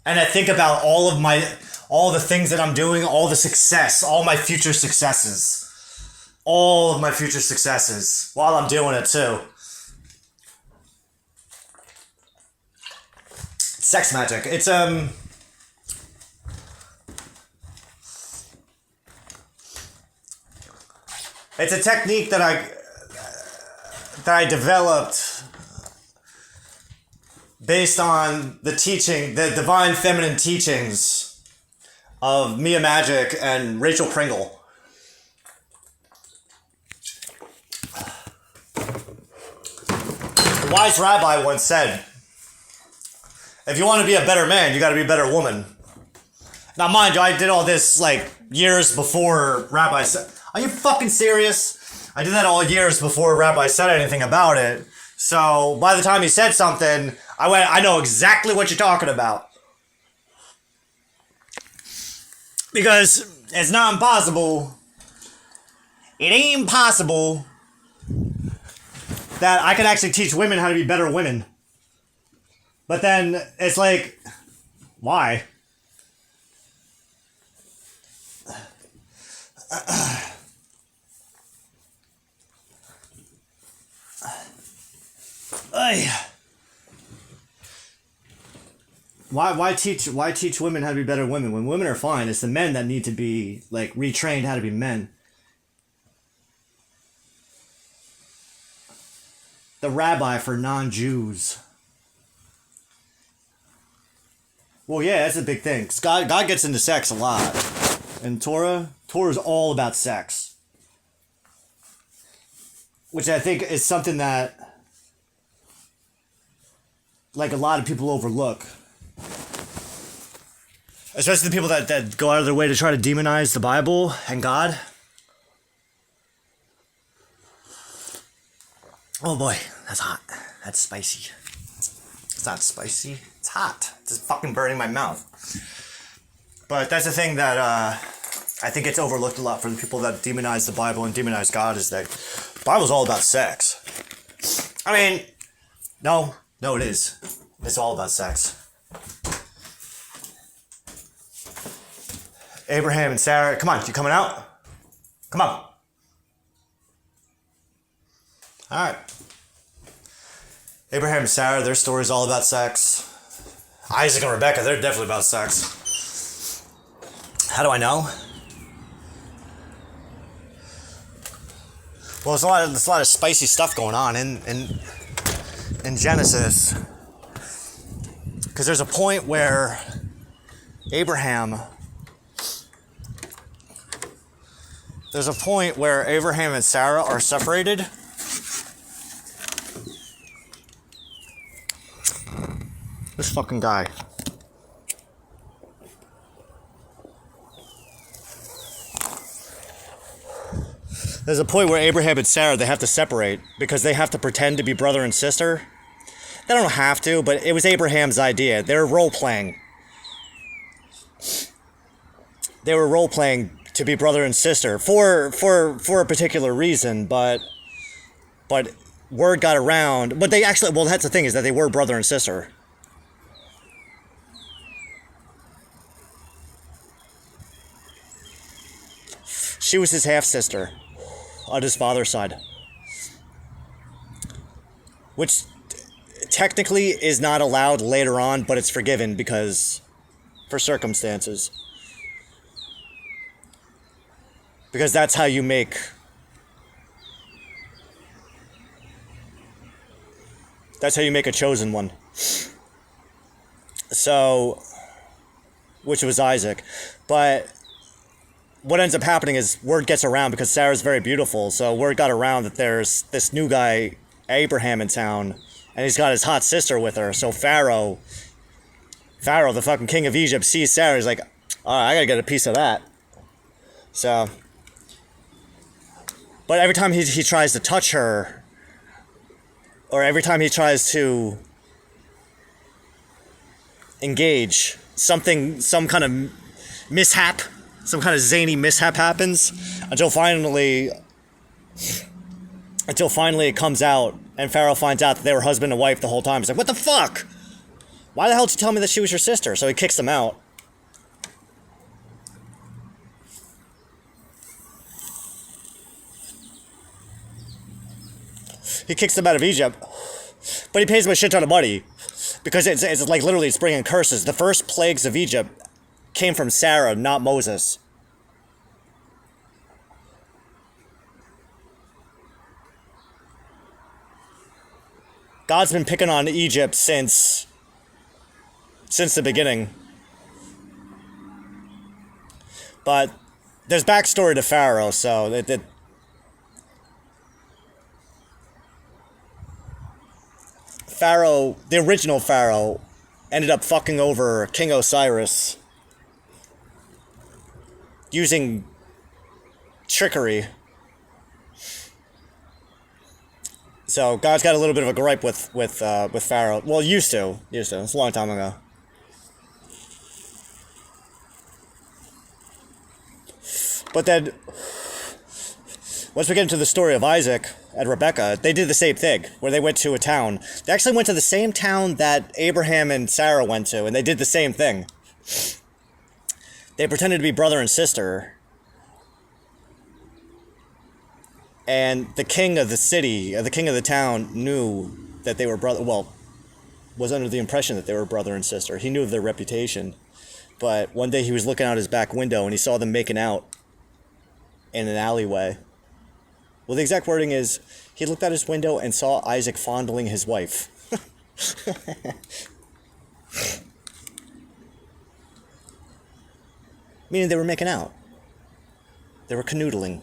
Speaker 1: And I think about all the things that I'm doing, all the success, all my future successes. All of my future successes while I'm doing it too. Sex magic. It's a technique that I developed based on the divine feminine teachings of Mia Magic and Rachel Pringle. The wise rabbi once said, if you want to be a better man, you got to be a better woman. Now, mind you, I did all this like years before Rabbi said, are you fucking serious? I did that all years before Rabbi said anything about it. So by the time he said something, I know exactly what you're talking about. Because it's not impossible. It ain't impossible that I can actually teach women how to be better women. But then it's like, why? Why teach women how to be better women when women are fine? It's the men that need to be like retrained how to be men. The rabbi for non-Jews. Well, yeah, that's a big thing. 'Cause God gets into sex a lot. And Torah is all about sex. Which I think is something that like a lot of people overlook. Especially the people that go out of their way to try to demonize the Bible and God. Oh boy, that's hot. That's spicy. It's not spicy. It's hot. It's just fucking burning my mouth. But that's the thing that I think it's overlooked a lot for the people that demonize the Bible and demonize God is that the Bible's all about sex. I mean, no, it is. It's all about sex. Abraham and Sarah, come on, you coming out? Come on. Alright. Abraham and Sarah, their story's all about sex. Isaac and Rebecca, they're definitely about sex. How do I know? Well, there's a lot of spicy stuff going on in Genesis. Because there's a point where Abraham and Sarah are separated. This fucking guy. There's a point where Abraham and Sarah, they have to separate because they have to pretend to be brother and sister. They don't have to, but it was Abraham's idea. They're role-playing. They were role-playing to be brother and sister for a particular reason, but word got around. But they actually, well, that's the thing, is that they were brother and sister. She was his half-sister. on his father's side, which technically is not allowed later on, but it's forgiven because for circumstances. Because that's how you make a chosen one. So, which was Isaac. But what ends up happening is word gets around because Sarah's very beautiful. So word got around that there's this new guy, Abraham, in town, and he's got his hot sister with her. So Pharaoh, the fucking king of Egypt, sees Sarah. He's like, all right, I gotta get a piece of that. So, but every time he tries to touch her, or every time he tries to engage, some kind of mishap, some kind of zany mishap happens until finally it comes out and Pharaoh finds out that they were husband and wife the whole time. He's like, what the fuck? Why the hell did you tell me that she was your sister? So he kicks them out. He kicks them out of Egypt, but he pays them a shit ton of money because it's like literally it's bringing curses. The first plagues of Egypt came from Sarah, not Moses. God's been picking on Egypt since the beginning. But there's backstory to Pharaoh, so Pharaoh, the original Pharaoh, ended up fucking over King Osiris using trickery. So God's got a little bit of a gripe with Pharaoh. Well, used to. It's a long time ago. But then, once we get into the story of Isaac and Rebekah, they did the same thing, where they went to a town. They actually went to the same town that Abraham and Sarah went to, and they did the same thing. They pretended to be brother and sister. And the king of the city, the king of the town, knew that they were was under the impression that they were brother and sister. He knew of their reputation. But one day he was looking out his back window and he saw them making out in an alleyway. Well, the exact wording is, he looked out his window and saw Isaac fondling his wife. Meaning they were making out. They were canoodling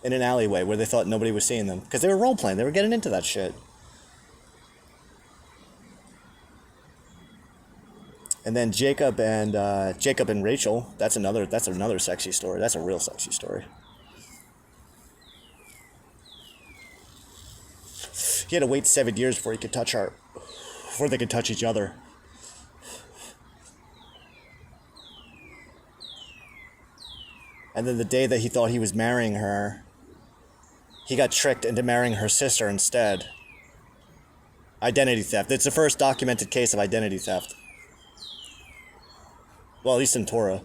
Speaker 1: in an alleyway where they thought nobody was seeing them. Because they were role-playing. They were getting into that shit. And then Jacob and Rachel, that's another sexy story. That's a real sexy story. He had to wait 7 years before he could touch her. Before they could touch each other. And then the day that he thought he was marrying her, he got tricked into marrying her sister instead. Identity theft. It's the first documented case of identity theft. Well, at least in Torah.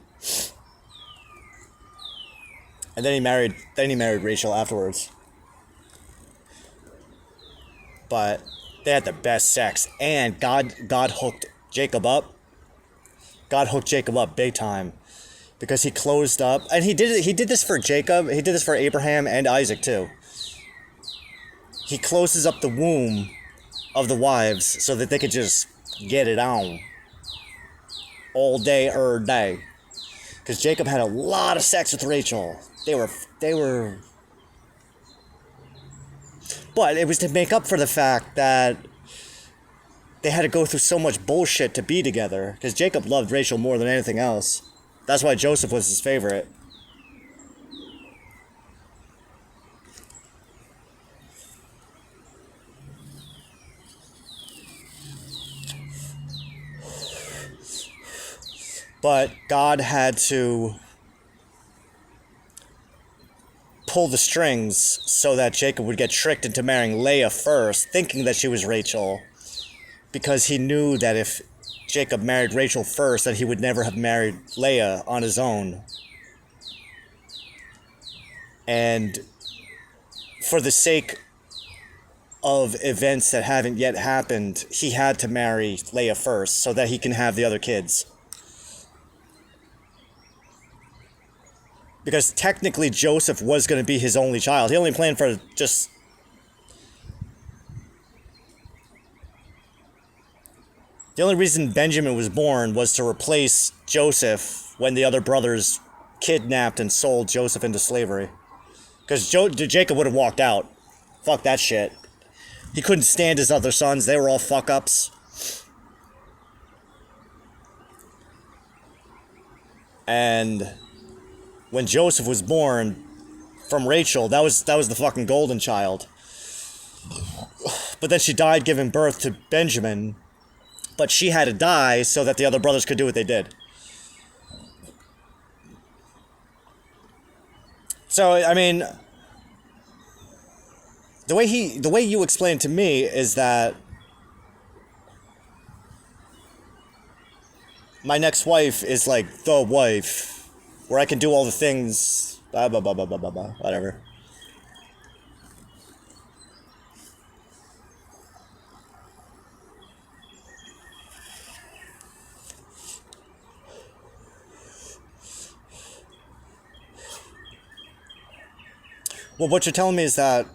Speaker 1: And then he married Rachel afterwards. But they had the best sex, and God hooked Jacob up. God hooked Jacob up big time. Because he closed up, and he did this for Jacob, he did this for Abraham and Isaac too. He closes up the womb of the wives so that they could just get it on. All day, day. Because Jacob had a lot of sex with Rachel. They were... But it was to make up for the fact that they had to go through so much bullshit to be together. Because Jacob loved Rachel more than anything else. That's why Joseph was his favorite. But God had to pull the strings so that Jacob would get tricked into marrying Leah first, thinking that she was Rachel, because he knew that if Jacob married Rachel first, that he would never have married Leah on his own. And for the sake of events that haven't yet happened, he had to marry Leia first so that he can have the other kids. Because technically Joseph was going to be his only child. He only planned for just... The only reason Benjamin was born was to replace Joseph when the other brothers kidnapped and sold Joseph into slavery. Because Jacob would have walked out. Fuck that shit. He couldn't stand his other sons. They were all fuck-ups. And when Joseph was born from Rachel, that was the fucking golden child. But then she died giving birth to Benjamin. But she had to die so that the other brothers could do what they did. So, I mean, the way you explained to me is that my next wife is like the wife, where I can do all the things, blah, blah, blah, blah, blah, blah, blah, whatever. Well, what you're telling me is that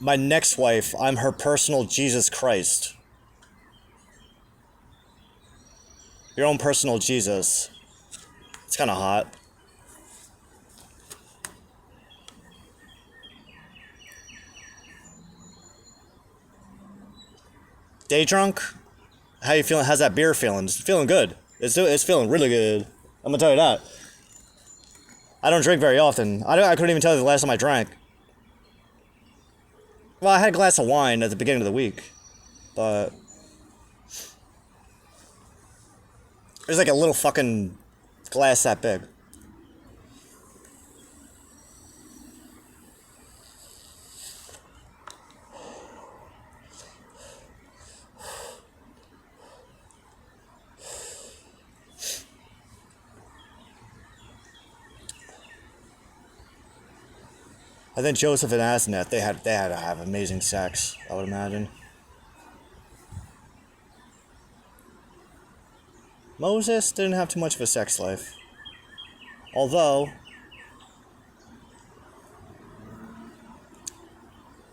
Speaker 1: my next wife, I'm her personal Jesus Christ. Your own personal Jesus. It's kind of hot. Day drunk? How you feeling? How's that beer feeling? It's feeling good. It's feeling really good. I'm gonna tell you that. I don't drink very often. I couldn't even tell you the last time I drank. Well, I had a glass of wine at the beginning of the week, but it was like a little fucking glass that big. I think Joseph and Asenath, they had to have amazing sex, I would imagine. Moses didn't have too much of a sex life. Although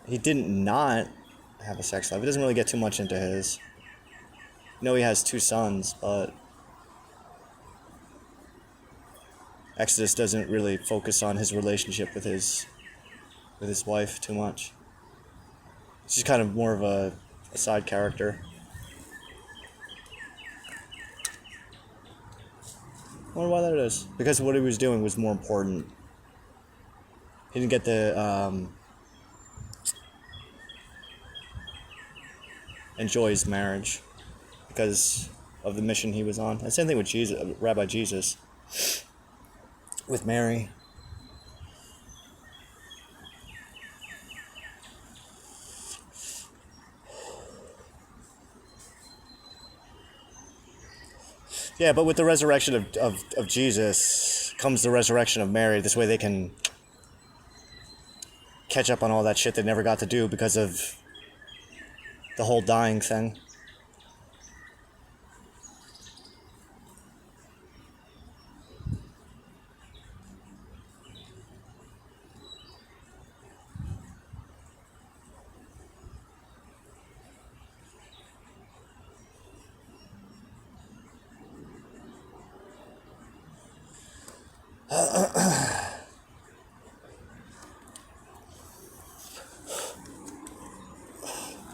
Speaker 1: he didn't not have a sex life. It doesn't really get too much into his. You know, he has 2 sons, but Exodus doesn't really focus on his relationship with his wife too much. She's kind of more of a side character. I wonder why that is. Because what he was doing was more important. He didn't get to enjoy his marriage because of the mission he was on. And same thing with Jesus, Rabbi Jesus, with Mary. Yeah, but with the resurrection of Jesus comes the resurrection of Mary. This way they can catch up on all that shit they never got to do because of the whole dying thing.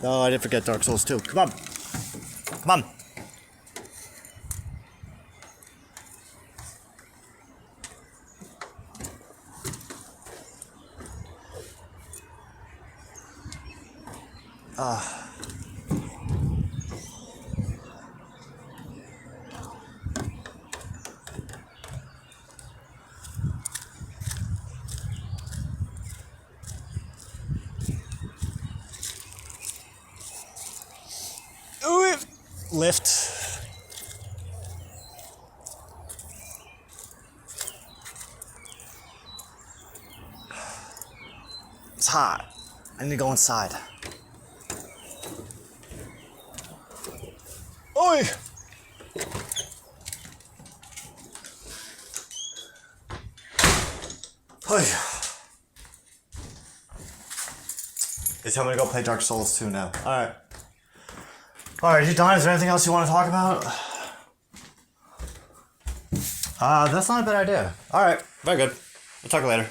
Speaker 1: Oh, I didn't forget Dark Souls 2. Come on. Come on. Lift. It's hot. I need to go inside. Oi! Oi! They tell me to go play Dark Souls 2 now. Alright. Alright, you done? Is there anything else you want to talk about? That's not a bad idea. Alright, very good. We'll talk later.